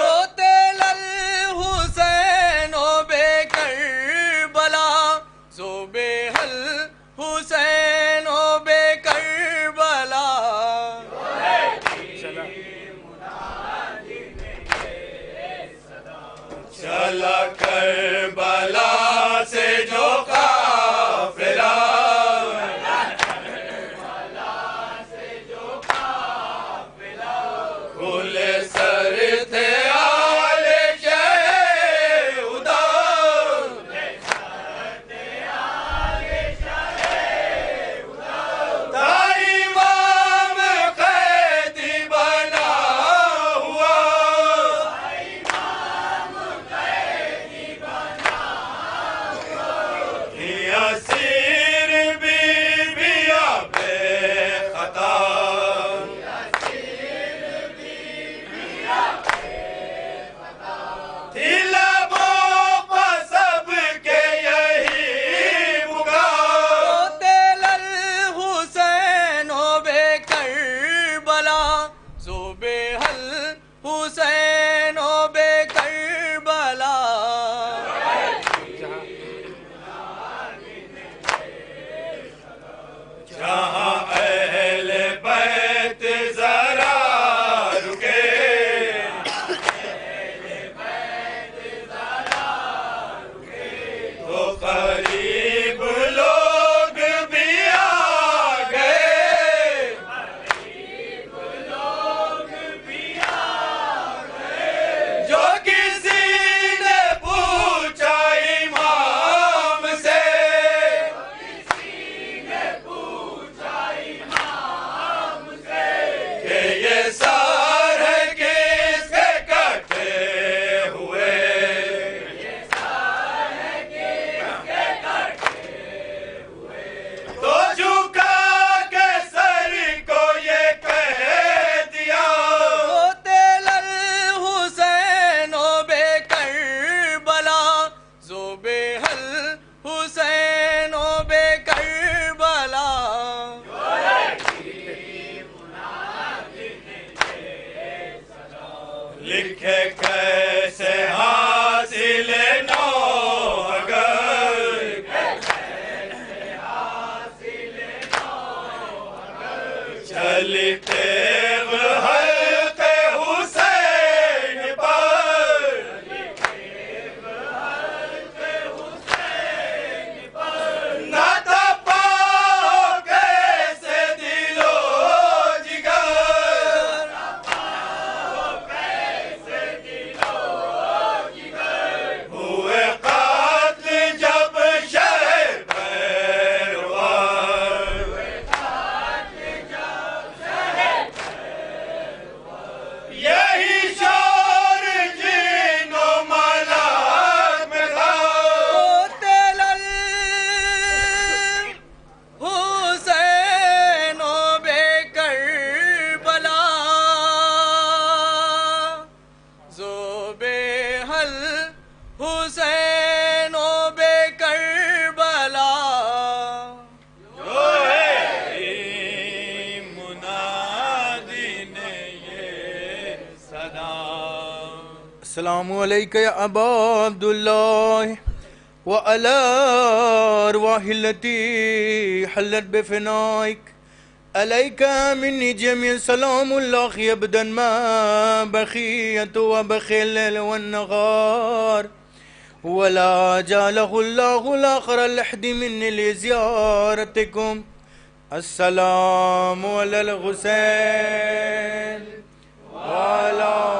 قتل الحسین بکربلا ذبح الحسین بکربلا. چلا کربلا سے جو قافلہ، کھلے سر تھے آل شہ خدا، تھا امام قیدی بنا ہوا، اسیر بیویاں بے خطا، تھی لبوں پر سب کے یہی پکار، قتل الحسین بکربلا ذبح الحسین بکربلا. جہاں اہل بیت ذرا رکے، تو قریب لوگ بھی آ گئے، جو کسی نے پوچھا امام سے، کہ یہ سار ہے کس کے کٹے ہوئے، تو جھکا کے سر کو یہ کہہ دیا، قتل الحسین بکربلا ذبح الحسین بکربلا. لکھے کیسے حاصل نو اگر، چلتے حلق حسین پر، نہ تپا کیسے دل و جگر، ہوئے قاتل جب شہ پیروار، یہی شور جن و ملائک میں تھا، قتل الحسین بکربلا ذبح الحسین بکربلا. جو ہے منادی نے یہ صدا. السلام علیکم یا ابا عبداللہ وعلى أرواح التي حلت بفنائك، عليك مني جميع سلام الله يبدا ما بخيت وبخي الليل والنهار، ولا جعله الله الآخر اللحد مني لزيارتكم. السلام على الحسين وعلى